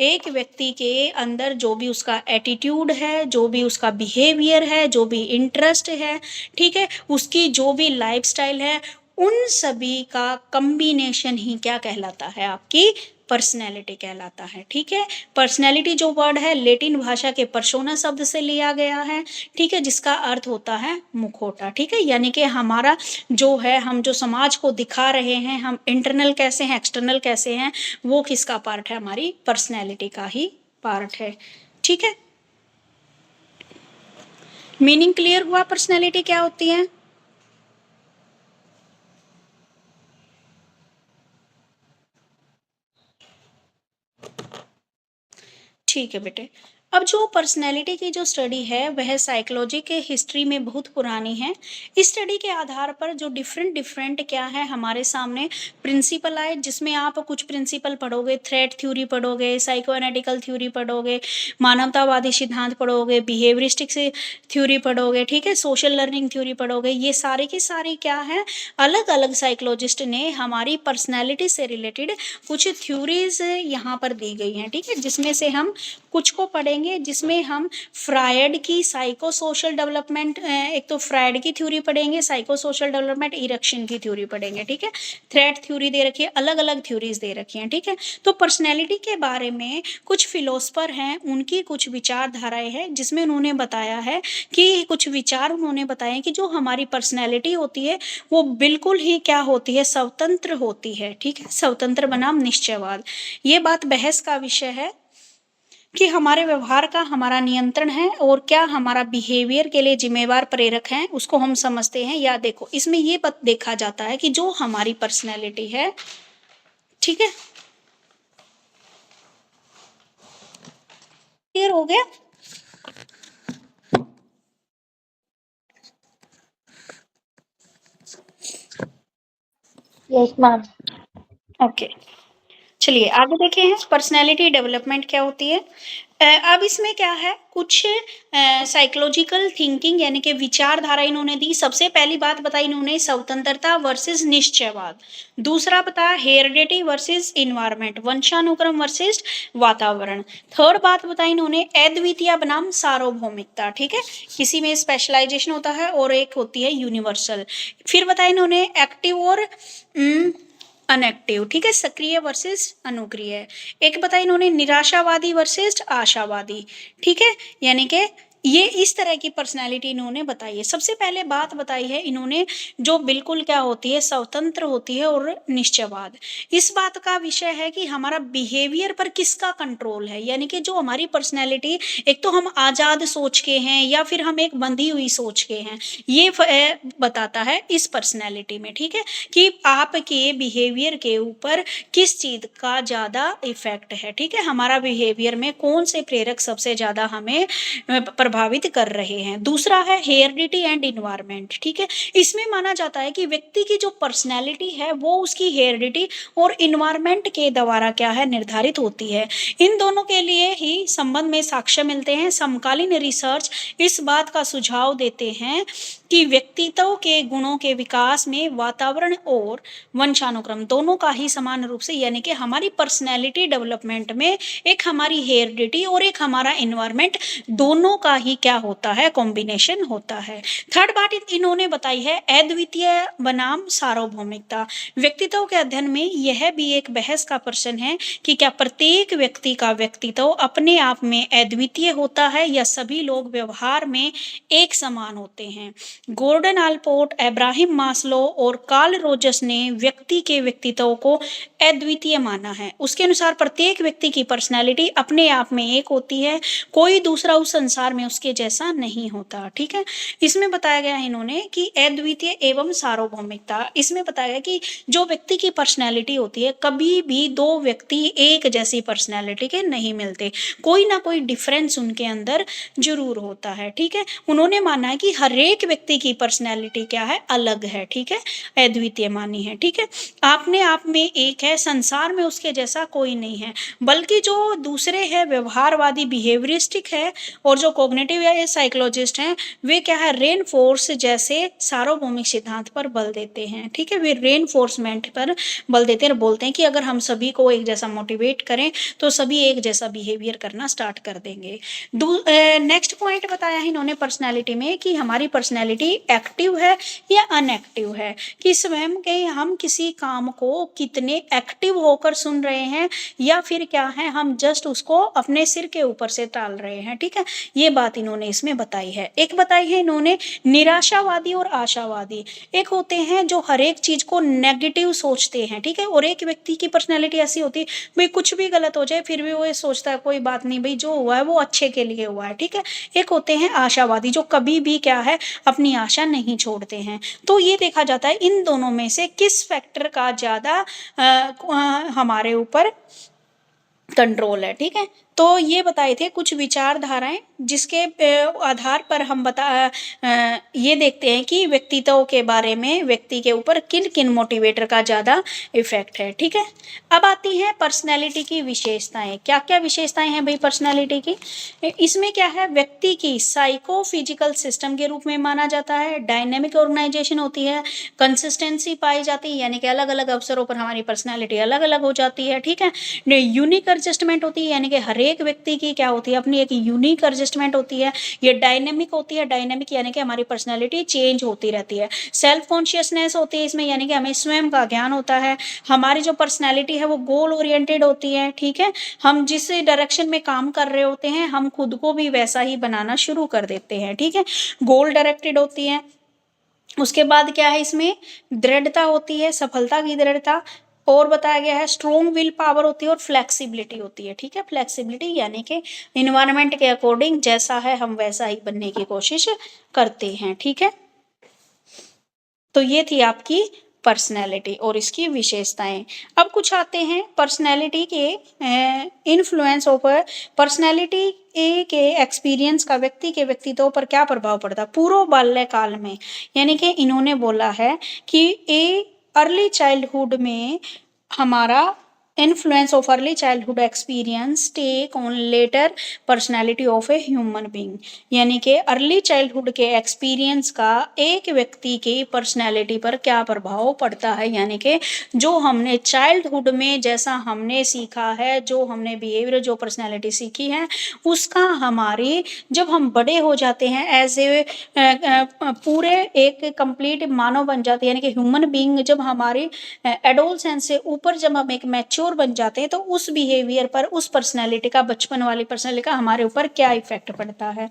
एक व्यक्ति के अंदर जो भी उसका एटीट्यूड है, जो भी उसका बिहेवियर है, जो भी इंटरेस्ट है, ठीक है, उसकी जो भी लाइफस्टाइल है, उन सभी का कॉम्बिनेशन ही क्या कहलाता है, आपकी पर्सनैलिटी कहलाता है। ठीक है, पर्सनैलिटी जो वर्ड है लेटिन भाषा के पर्सोना शब्द से लिया गया है। ठीक है, जिसका अर्थ होता है मुखौटा। ठीक है, यानी कि हमारा जो है, हम जो समाज को दिखा रहे हैं, हम इंटरनल कैसे हैं, एक्सटर्नल कैसे हैं, वो किसका पार्ट है, हमारी पर्सनैलिटी का ही पार्ट है। ठीक है, मीनिंग क्लियर हुआ पर्सनैलिटी क्या होती है? ठीक है बेटे, अब जो पर्सनैलिटी की जो स्टडी है वह साइकोलॉजी के हिस्ट्री में बहुत पुरानी है। इस स्टडी के आधार पर जो डिफरेंट डिफरेंट क्या है हमारे सामने प्रिंसिपल आए, जिसमें आप कुछ प्रिंसिपल पढ़ोगे, थ्रेट थ्योरी पढ़ोगे, साइको एनालिटिकल थ्योरी पढ़ोगे, मानवतावादी सिद्धांत पढ़ोगे, बिहेवियरिस्टिक थ्योरी पढ़ोगे, ठीक है, सोशल लर्निंग थ्योरी पढ़ोगे। ये सारी की सारी क्या है, अलग अलग साइकोलॉजिस्ट ने हमारी पर्सनैलिटी से रिलेटेड कुछ थ्योरीज यहाँ पर दी गई हैं। ठीक है, जिसमें से हम कुछ को पढ़ेंगे, जिसमें हम फ्रायड की साइको सोशल डेवलपमेंट, एक तो फ्रायड की थ्योरी पढ़ेंगे, साइको सोशल डेवलपमेंट इरेक्शन की थ्योरी पढ़ेंगे। ठीक है, थ्रेट थ्योरी दे रखी है, अलग अलग थ्योरीज दे रखी हैं। ठीक है, तो पर्सनैलिटी के बारे में कुछ फिलोसफर हैं, उनकी कुछ विचारधाराएं हैं, जिसमें उन्होंने बताया है कि कुछ विचार उन्होंने बताए कि जो हमारी पर्सनैलिटी होती है वो बिल्कुल ही क्या होती है, स्वतंत्र होती है। ठीक है, स्वतंत्र बनाम निश्चयवाद, ये बात बहस का विषय है कि हमारे व्यवहार का हमारा नियंत्रण है और क्या हमारा बिहेवियर के लिए जिम्मेवार प्रेरक हैं, उसको हम समझते हैं। या देखो, इसमें ये देखा जाता है कि जो हमारी पर्सनैलिटी है, ठीक है, क्लियर हो गया? Yes ma'am. ओके, चलिए आगे देखे हैं पर्सनैलिटी डेवलपमेंट क्या होती है। अब इसमें क्या है, कुछ साइकोलॉजिकल थिंकिंग यानी कि विचारधारा इन्होंने दी। सबसे पहली बात बताई इन्होंने स्वतंत्रता वर्सेस निश्चयवाद, दूसरा बताया हेरिडिटी वर्सेस इन्वायरमेंट, वंशानुक्रम वर्सेस वातावरण, थर्ड बात बताई इन्होंने अद्वितीय बनाम सार्वभौमिकता। ठीक है, किसी में स्पेशलाइजेशन होता है और एक होती है यूनिवर्सल। फिर बताया इन्होंने एक्टिव और अनएक्टिव, ठीक है, सक्रिय वर्सेस अनुक्रिय। एक बताया इन्होंने निराशावादी वर्सेस आशावादी। ठीक है, यानी कि ये इस तरह की पर्सनालिटी इन्होंने बताई है। सबसे पहले बात बताई है इन्होंने जो बिल्कुल क्या होती है, स्वतंत्र होती है और निश्चयवाद। इस बात का विषय है कि हमारा बिहेवियर पर किसका कंट्रोल है, यानी कि जो हमारी पर्सनैलिटी, एक तो हम आजाद सोच के हैं या फिर हम एक बंधी हुई सोच के हैं, ये बताता है इस पर्सनैलिटी में। ठीक है, कि आपके बिहेवियर के ऊपर किस चीज का ज्यादा इफेक्ट है। ठीक है, हमारा बिहेवियर में कौन से प्रेरक सबसे ज्यादा हमें प्रभावित कर रहे हैं। दूसरा है हेरिडिटी एंड इन्वायरमेंट। ठीक है, इसमें माना जाता है कि व्यक्ति की जो पर्सनैलिटी है वो उसकी हेरिडिटी और इन्वायरमेंट के द्वारा क्या है, निर्धारित होती है। इन दोनों के लिए ही संबंध में साक्ष्य मिलते हैं। समकालीन रिसर्च इस बात का सुझाव देते हैं कि व्यक्तित्व के गुणों के विकास में वातावरण और वंशानुक्रम दोनों का ही समान रूप से, यानी कि हमारी पर्सनैलिटी डेवलपमेंट में एक हमारी हेरिडिटी और एक हमारा इन्वायरमेंट, दोनों का ही क्या होता है, कॉम्बिनेशन होता है। थर्ड बात इन्होंने बताई है अद्वितीय बनाम सार्वभौमिकता। व्यक्तित्व के अध्ययन में यह भी एक बहस का प्रश्न है कि क्या प्रत्येक व्यक्ति का व्यक्तित्व अपने आप में अद्वितीय होता है या सभी लोग व्यवहार में एक समान होते हैं। गॉर्डन आलपोर्ट, अब्राहम मास्लो और कार्ल रोजर्स ने व्यक्ति के व्यक्तित्व को अद्वितीय माना है। उसके अनुसार प्रत्येक व्यक्ति की पर्सनैलिटी अपने आप में एक होती है, कोई दूसरा उस संसार में उसके जैसा नहीं होता। ठीक है, इसमें बताया गया है इन्होंने कि अद्वितीय एवं सार्वभौमिकता। इसमें बताया गया कि जो व्यक्ति की पर्सनैलिटी होती है, कभी भी दो व्यक्ति एक जैसी पर्सनैलिटी के नहीं मिलते, कोई ना कोई डिफरेंस उनके अंदर जरूर होता है। ठीक है, उन्होंने माना है कि हर एक व्यक्ति की पर्सनैलिटी क्या है, अलग है। ठीक है, अद्वितीय मानी है। ठीक है, अपने आप में एक है, संसार में उसके जैसा कोई नहीं है। बल्कि जो दूसरे है व्यवहारवादी बिहेवियरिस्टिक है, और जो कॉग्निटिव या साइकोलॉजिस्ट हैं वे क्या है, रेनफोर्स जैसे सार्वभौमिक सिद्धांत पर बल देते हैं। ठीक है, वे रेनफोर्समेंट पर बल देते हैं और बोलते हैं कि अगर हम सभी को एक जैसा मोटिवेट करें तो सभी एक जैसा बिहेवियर करना स्टार्ट कर देंगे। नेक्स्ट पॉइंट बताया है इन्होंने पर्सनैलिटी में कि हमारी पर्सनैलिटी एक्टिव है या अनएक्टिव है, कि स्वयं के हम किसी काम को कितने एक्टिव होकर सुन रहे हैं या फिर क्या है हम जस्ट उसको अपने सिर के ऊपर से टाल रहे हैं। ठीक है, ये बात इन्होंने इसमें बताई है। एक बताई है इन्होंने निराशावादी और आशावादी। एक होते हैं जो हर एक चीज को नेगेटिव सोचते हैं। ठीक है, और एक व्यक्ति की पर्सनैलिटी ऐसी होती है भाई कुछ भी गलत हो जाए फिर भी वो ये सोचता है कोई बात नहीं भाई, जो हुआ है वो अच्छे के लिए हुआ है। ठीक है, एक होते हैं आशावादी जो कभी भी क्या है अपनी आशा नहीं छोड़ते हैं। तो ये देखा जाता है इन दोनों में से किस फैक्टर का ज्यादा हमारे ऊपर कंट्रोल है। ठीक है, तो ये बताए थे कुछ विचारधाराएं जिसके आधार पर हम ये देखते हैं कि व्यक्तित्व के बारे में व्यक्ति के ऊपर किन किन मोटिवेटर का ज़्यादा इफेक्ट है। ठीक है, अब आती है पर्सनैलिटी की विशेषताएं। क्या क्या विशेषताएं हैं भाई पर्सनैलिटी की? इसमें क्या है, व्यक्ति की साइको फिजिकल सिस्टम के रूप में माना जाता है, डायनेमिक ऑर्गेनाइजेशन होती है, कंसिस्टेंसी पाई जाती है, यानी कि अलग अलग अवसरों पर हमारी पर्सनैलिटी अलग अलग हो जाती है। ठीक है, यूनिक एडजस्टमेंट होती है, यानी कि हर एक व्यक्ति की क्या होती है अपनी एक यूनिक एडजस्टमेंट होती है। ये डायनेमिक होती है, डायनेमिक यानी कि हमारी पर्सनैलिटी चेंज होती रहती है। सेल्फ कॉन्शियसनेस होती है इसमें, यानी कि हमें स्वयं का ज्ञान होता है। हमारी जो पर्सनैलिटी है वो गोल ओरिएंटेड होती है। ठीक है, हम जिस डायरेक्शन में काम कर रहे होते हैं हम खुद को भी वैसा ही बनाना शुरू कर देते हैं। ठीक है, गोल डायरेक्टेड होती है। उसके बाद क्या है, इसमें दृढ़ता होती है, सफलता की दृढ़ता। और बताया गया है स्ट्रोंग विल पावर होती है और फ्लेक्सिबिलिटी होती है। ठीक है, फ्लेक्सिबिलिटी यानी कि इन्वायरमेंट के अकॉर्डिंग जैसा है हम वैसा ही बनने की कोशिश करते हैं। ठीक है, तो ये थी आपकी पर्सनैलिटी और इसकी विशेषताएं। अब कुछ आते हैं पर्सनैलिटी के इन्फ्लुएंस ऑफ पर्सनैलिटी के एक्सपीरियंस का व्यक्ति के व्यक्तित्व पर क्या प्रभाव पड़ता है पूर्व बाल्यकाल में। यानी कि इन्होंने बोला है कि अर्ली चाइल्डहुड में हमारा influence of early childhood experience take on later personality of a human being. यानी कि अर्ली चाइल्डहुड के एक्सपीरियंस का एक व्यक्ति की पर्सनैलिटी पर क्या प्रभाव पड़ता है, यानी कि जो हमने चाइल्डहुड में जैसा हमने सीखा है, जो हमने बिहेवियर जो पर्सनैलिटी सीखी है उसका हमारी जब हम बड़े हो जाते हैं एज ए पूरे एक कंप्लीट मानव बन जाते हैं, यानी कि ह्यूमन बींग जब हमारी एडोलसेंस से ऊपर जब हम एक मैच्योर बन जाते हैं तो उस बिहेवियर पर उस पर्सनैलिटी का बचपन वाली पर्सनैलिटी का हमारे ऊपर क्या इफेक्ट पड़ता है।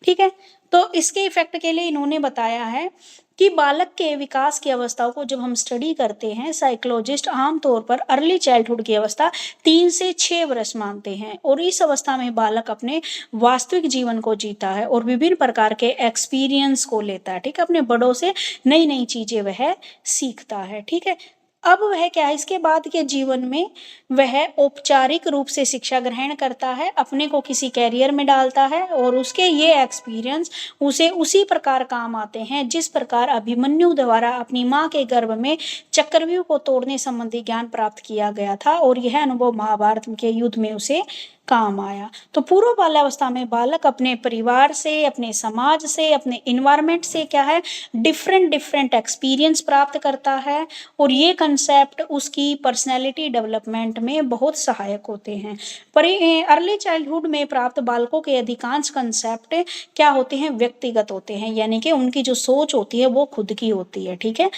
ठीक है, तो इसके इफेक्ट के लिए इन्होंने बताया है कि बालक के विकास की अवस्थाओं को जब हम स्टडी करते हैं साइकोलॉजिस्ट आमतौर पर अर्ली चाइल्डहुड की अवस्था 3 से 6 वर्ष मानते हैं, और इस अवस्था में बालक अपने वास्तविक जीवन को जीता है और विभिन्न प्रकार के एक्सपीरियंस को लेता है। ठीक है, अपने बड़ों से नई नई चीजें वह सीखता है। ठीक है, अब वह क्या है इसके बाद के जीवन में वह औपचारिक रूप से शिक्षा ग्रहण करता है, अपने को किसी कैरियर में डालता है और उसके ये एक्सपीरियंस उसे उसी प्रकार काम आते हैं जिस प्रकार अभिमन्यु द्वारा अपनी माँ के गर्भ में चक्रव्यूह को तोड़ने संबंधी ज्ञान प्राप्त किया गया था, और यह अनुभव महाभारत के युद्ध में उसे काम आया। तो पूर्व बाल्यावस्था में बालक अपने परिवार से, अपने समाज से, अपने इन्वायरमेंट से क्या है डिफरेंट एक्सपीरियंस प्राप्त करता है, और ये कंसेप्ट उसकी पर्सनैलिटी डेवलपमेंट में बहुत सहायक होते हैं। पर अर्ली चाइल्डहुड में प्राप्त बालकों के अधिकांश कंसेप्ट क्या होते हैं, व्यक्तिगत होते हैं, यानी कि उनकी जो सोच होती है वो खुद की होती है। ठीक है,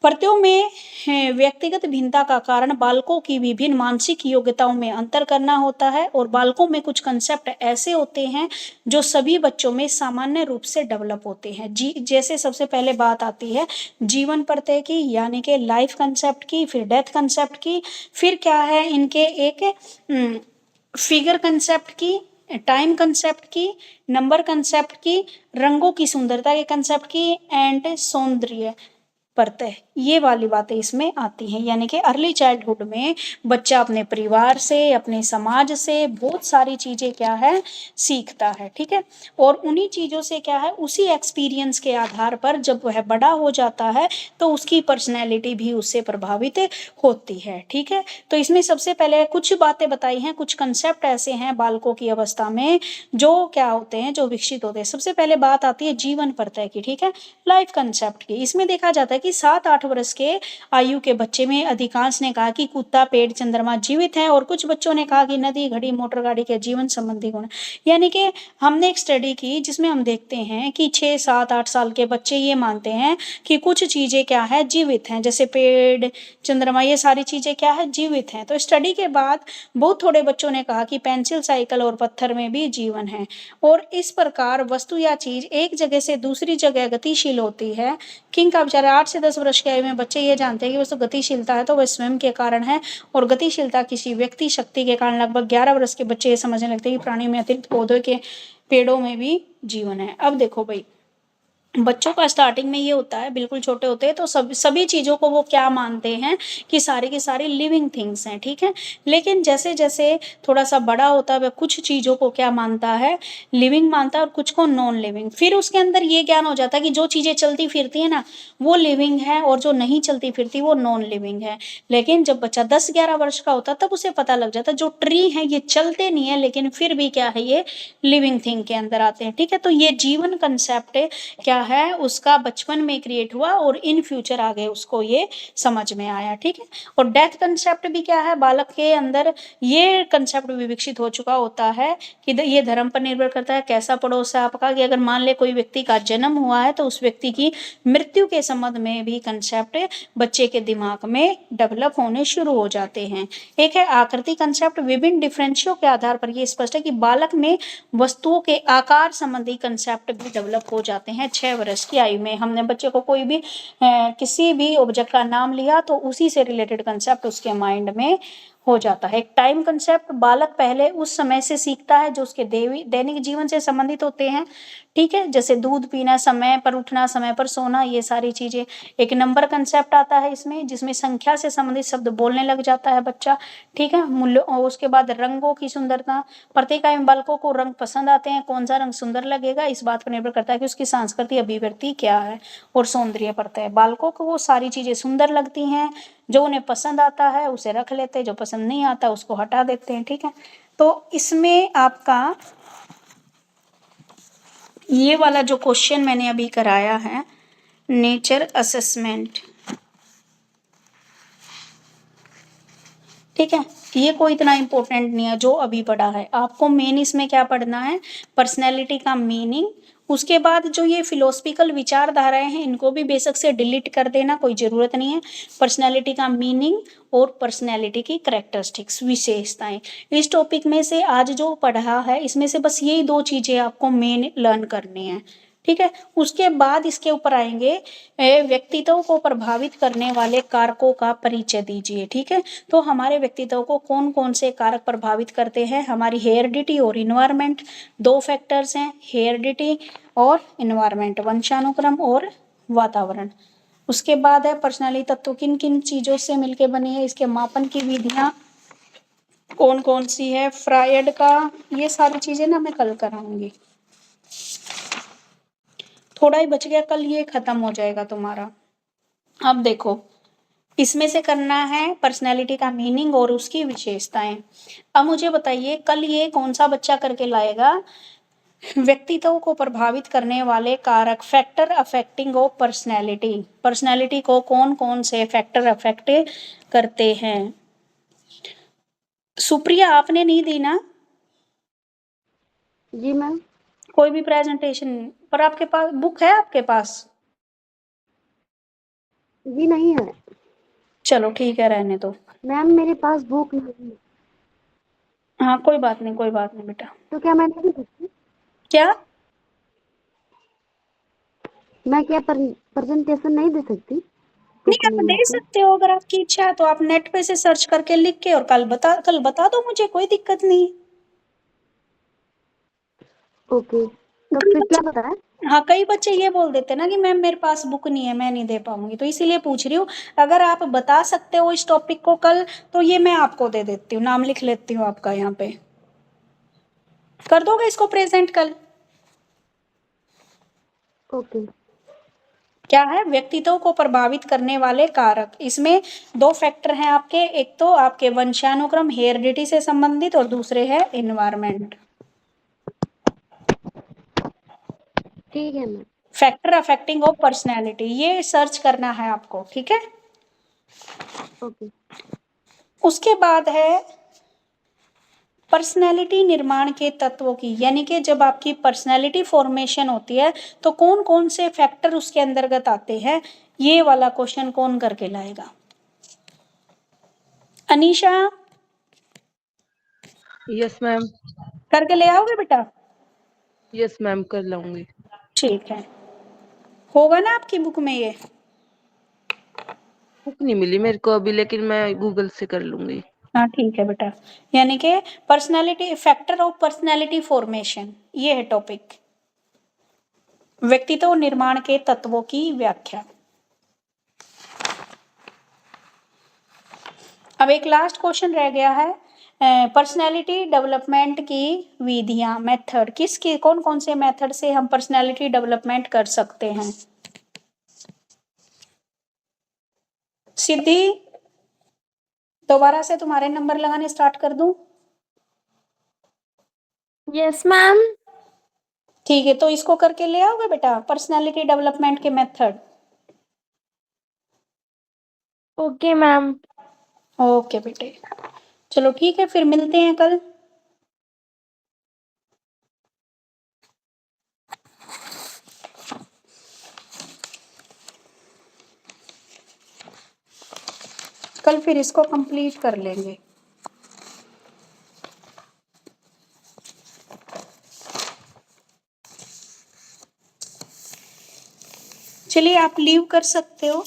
प्रत्यों में व्यक्तिगत भिन्नता का कारण बालकों की विभिन्न मानसिक योग्यताओं में अंतर करना होता है, और बालकों में कुछ कंसेप्ट ऐसे होते हैं जो सभी बच्चों में सामान्य रूप से डेवलप होते हैं। जैसे सबसे पहले बात आती है जीवन प्रत्यय की, यानी कि लाइफ कंसेप्ट की, फिर डेथ कंसेप्ट की, फिर क्या है इनके एक फिगर कंसेप्ट की, टाइम कंसेप्ट की, नंबर कंसेप्ट की, रंगों की सुंदरता के कंसेप्ट की एंड सौंदर्य परतः, ये वाली बातें इसमें आती हैं। यानी कि अर्ली चाइल्डहुड में बच्चा अपने परिवार से, अपने समाज से बहुत सारी चीजें क्या है सीखता है, ठीक है। और उन्हीं चीजों से क्या है, उसी एक्सपीरियंस के आधार पर जब वह बड़ा हो जाता है तो उसकी पर्सनैलिटी भी उससे प्रभावित होती है, ठीक है। तो इसमें सबसे पहले कुछ बातें बताई हैं, कुछ कंसेप्ट ऐसे हैं बालकों की अवस्था में जो क्या होते हैं, जो विकसित होते हैं। सबसे पहले बात आती है जीवन परतः की, ठीक है, लाइफ कंसेप्ट की। इसमें देखा जाता है कि 7-8 वर्ष के आयु के बच्चे में अधिकांश ने कहा कि कुत्ता, पेड़, चंद्रमा जीवित है, और कुछ बच्चों ने कहा कि नदी, घड़ी, मोटर गाड़ी के जीवन संबंधी गुण। यानी कि हमने एक स्टडी की जिसमें हम देखते हैं कि 6-7-8 साल के बच्चे ये मानते हैं कि कुछ चीजें क्या है जीवित हैं, जैसे पेड़, चंद्रमा, ये सारी चीजें क्या है जीवित हैं। तो स्टडी के बाद बहुत थोड़े बच्चों ने कहा कि पेंसिल, साइकिल और पत्थर में भी जीवन है। और इस प्रकार वस्तु या चीज एक जगह से दूसरी जगह गतिशील होती है। किंग का बेचारा 8 से 10 वर्ष के आयु में बच्चे ये जानते हैं कि वस्तु गतिशीलता है तो वह स्वयं के कारण है, और गतिशीलता किसी व्यक्ति शक्ति के कारण। लगभग 11 वर्ष के बच्चे ये समझने लगते हैं कि प्राणी में अतिरिक्त पौधों के, पेड़ों में भी जीवन है। अब देखो भाई, बच्चों का स्टार्टिंग में ये होता है, बिल्कुल छोटे होते हैं तो सभी चीजों को वो क्या मानते हैं कि सारी की सारी लिविंग थिंग्स हैं, ठीक है। लेकिन जैसे जैसे थोड़ा सा बड़ा होता है वह कुछ चीजों को क्या मानता है, लिविंग मानता है, और कुछ को नॉन लिविंग। फिर उसके अंदर ये ज्ञान हो जाता है कि जो चीजें चलती फिरती है ना वो लिविंग है, और जो नहीं चलती फिरती वो नॉन लिविंग है। लेकिन जब बच्चा 10-11 वर्ष का होता है तब उसे पता लग जाता है जो ट्री है ये चलते नहीं है लेकिन फिर भी क्या है ये लिविंग थिंग के अंदर आते हैं, ठीक है। तो ये जीवन कंसेप्ट क्या है उसका बचपन में क्रिएट हुआ और इन फ्यूचर आगे उसको ये समझ में आया, ठीक है। और डेथ कंसेप्ट भी क्या है, बालक के अंदर ये कंसेप्ट भी विकसित हो चुका होता है कि ये धर्म पर निर्भर करता है कैसा पड़ोस है आपका। कि अगर मान ले कोई व्यक्ति का जन्म हुआ है तो उस व्यक्ति की मृत्यु के संबंध में भी कंसेप्ट बच्चे के दिमाग में डेवलप होने शुरू हो जाते हैं। एक है आकृति कंसेप्ट, विभिन्न डिफरेंशियों के आधार पर यह स्पष्ट है कि बालक में वस्तुओं के आकार संबंधी कंसेप्ट भी डेवलप हो जाते हैं 6 वर्ष की आयु में। हमने बच्चे को कोई भी किसी भी ऑब्जेक्ट का नाम लिया तो उसी से रिलेटेड कंसेप्ट उसके माइंड में हो जाता है। एक टाइम कंसेप्ट, बालक पहले उस समय से सीखता है जो उसके दैनिक जीवन से संबंधित होते हैं, ठीक है, जैसे दूध पीना, समय पर उठना, समय पर सोना, ये सारी चीजें। एक नंबर कंसेप्ट आता है इसमें, जिसमें संख्या से संबंधित शब्द बोलने लग जाता है बच्चा, ठीक है। मूल्य, और उसके बाद रंगों की सुंदरता, प्रत्येक आयु बालकों को रंग पसंद आते हैं, कौन सा रंग सुंदर लगेगा इस बात पर निर्भर करता है कि उसकी सांस्कृतिक अभिव्यक्ति क्या है। और सौंदर्य पड़ता है, बालकों को वो सारी चीजें सुंदर लगती हैं, जो उन्हें पसंद आता है उसे रख लेते हैं, जो पसंद नहीं आता उसको हटा देते हैं, ठीक है। तो इसमें आपका ये वाला जो क्वेश्चन मैंने अभी कराया है, नेचर असेसमेंट, ठीक है, ये कोई इतना इंपॉर्टेंट नहीं है जो अभी पढ़ा है। आपको मेन इसमें क्या पढ़ना है, पर्सनैलिटी का मीनिंग। उसके बाद जो ये फिलोसफिकल विचारधाराएं हैं इनको भी बेशक से डिलीट कर देना, कोई जरूरत नहीं है। पर्सनैलिटी का मीनिंग और पर्सनैलिटी की कैरेक्टरिस्टिक्स, विशेषताएं, इस टॉपिक में से आज जो पढ़ा है इसमें से बस यही 2 चीजें आपको मेन लर्न करनी है, ठीक है। उसके बाद इसके ऊपर आएंगे व्यक्तित्व को प्रभावित करने वाले कारकों का परिचय दीजिए, ठीक है। तो हमारे व्यक्तित्व को कौन कौन से कारक प्रभावित करते हैं, हमारी हेरिडिटी और इन्वायरमेंट, 2 फैक्टर्स हैं, हेरिडिटी और इन्वायरमेंट, वंशानुक्रम और वातावरण। उसके बाद है पर्सनैलिटी तत्व किन किन चीजों से मिलके बनी है, इसके मापन की विधियां कौन कौन सी है, फ्रायड का, ये सारी चीजें ना मैं कल कराऊंगी। थोड़ा ही बच गया, कल ये खत्म हो जाएगा तुम्हारा। अब देखो इसमें से करना है पर्सनैलिटी का मीनिंग और उसकी विशेषताएं। अब मुझे बताइए कल ये कौन सा बच्चा करके लाएगा, व्यक्तित्व को प्रभावित करने वाले कारक, factor affecting of personality, personality को कौन कौन से फैक्टर अफेक्ट करते हैं। सुप्रिया आपने नहीं दी ना जी मैम। कोई भी प्रेजेंटेशन, पर आपके पास बुक है आपके पास? जी नहीं है चलो ठीक है रहने दो। मैम, मेरे पास बुक नहीं है। हाँ कोई बात नहीं, कोई बात नहीं बेटा। तो क्या मैं नहीं दे सकती? क्या? मैं क्या प्रेजेंटेशन नहीं दे सकती नहीं बुक आप नहीं है दे तो? सकते हो अगर आपकी इच्छा है तो, आप नेट पे से सर्च करके लिख के और कल बता दो मुझे, कोई दिक्कत नहीं। ओके, तो फिर क्या बताएं? हाँ, कई बच्चे ये बोल देते हैं ना कि मैम मेरे पास बुक नहीं है, मैं नहीं दे पाऊंगी, तो इसीलिए पूछ रही हूँ। अगर आप बता सकते हो इस टॉपिक को कल, तो ये मैं आपको दे देती हूँ, नाम लिख लेती हूँ आपका यहाँ पे। कर दोगे इसको प्रेजेंट कल? ओके। क्या है? व्यक्तित्व को प्रभावित करने वाले कारक। इसमें दो फैक्टर हैं आपके, एक तो आपके वंशानुक्रम हेरिडिटी से संबंधित, और दूसरे है एनवायरमेंट। ठीक है ma'am. Factor affecting of personality, ये सर्च करना है आपको, ठीक है। ओके। उसके बाद है पर्सनैलिटी निर्माण के तत्वों की, यानी कि जब आपकी पर्सनैलिटी फॉर्मेशन होती है तो कौन कौन से फैक्टर उसके अंतर्गत आते हैं। ये वाला क्वेश्चन कौन करके लाएगा? Anisha, yes ma'am. करके ले आओगे बेटा? यस मैम, कर लाऊंगी। ठीक है, होगा ना आपकी बुक में ये? बुक नहीं मिली मेरे को अभी, लेकिन मैं गूगल से कर लूंगी। हाँ ठीक है बेटा। यानी कि personality, factor of personality formation, ये है टॉपिक। व्यक्तित्व निर्माण के तत्वों की व्याख्या। अब एक लास्ट क्वेश्चन रह गया है, पर्सनालिटी डेवलपमेंट की विधियां, मेथड, किसकी, कौन कौन से मेथड से हम पर्सनालिटी डेवलपमेंट कर सकते हैं। सिद्धि, दोबारा से तुम्हारे नंबर लगाने स्टार्ट कर दूं? Yes ma'am. ठीक है, तो इसको करके ले आओगे बेटा, पर्सनालिटी डेवलपमेंट के मेथड। Okay ma'am. ओके बेटे, चलो ठीक है, फिर मिलते हैं कल। कल फिर इसको कंप्लीट कर लेंगे। चलिए, आप लीव कर सकते हो।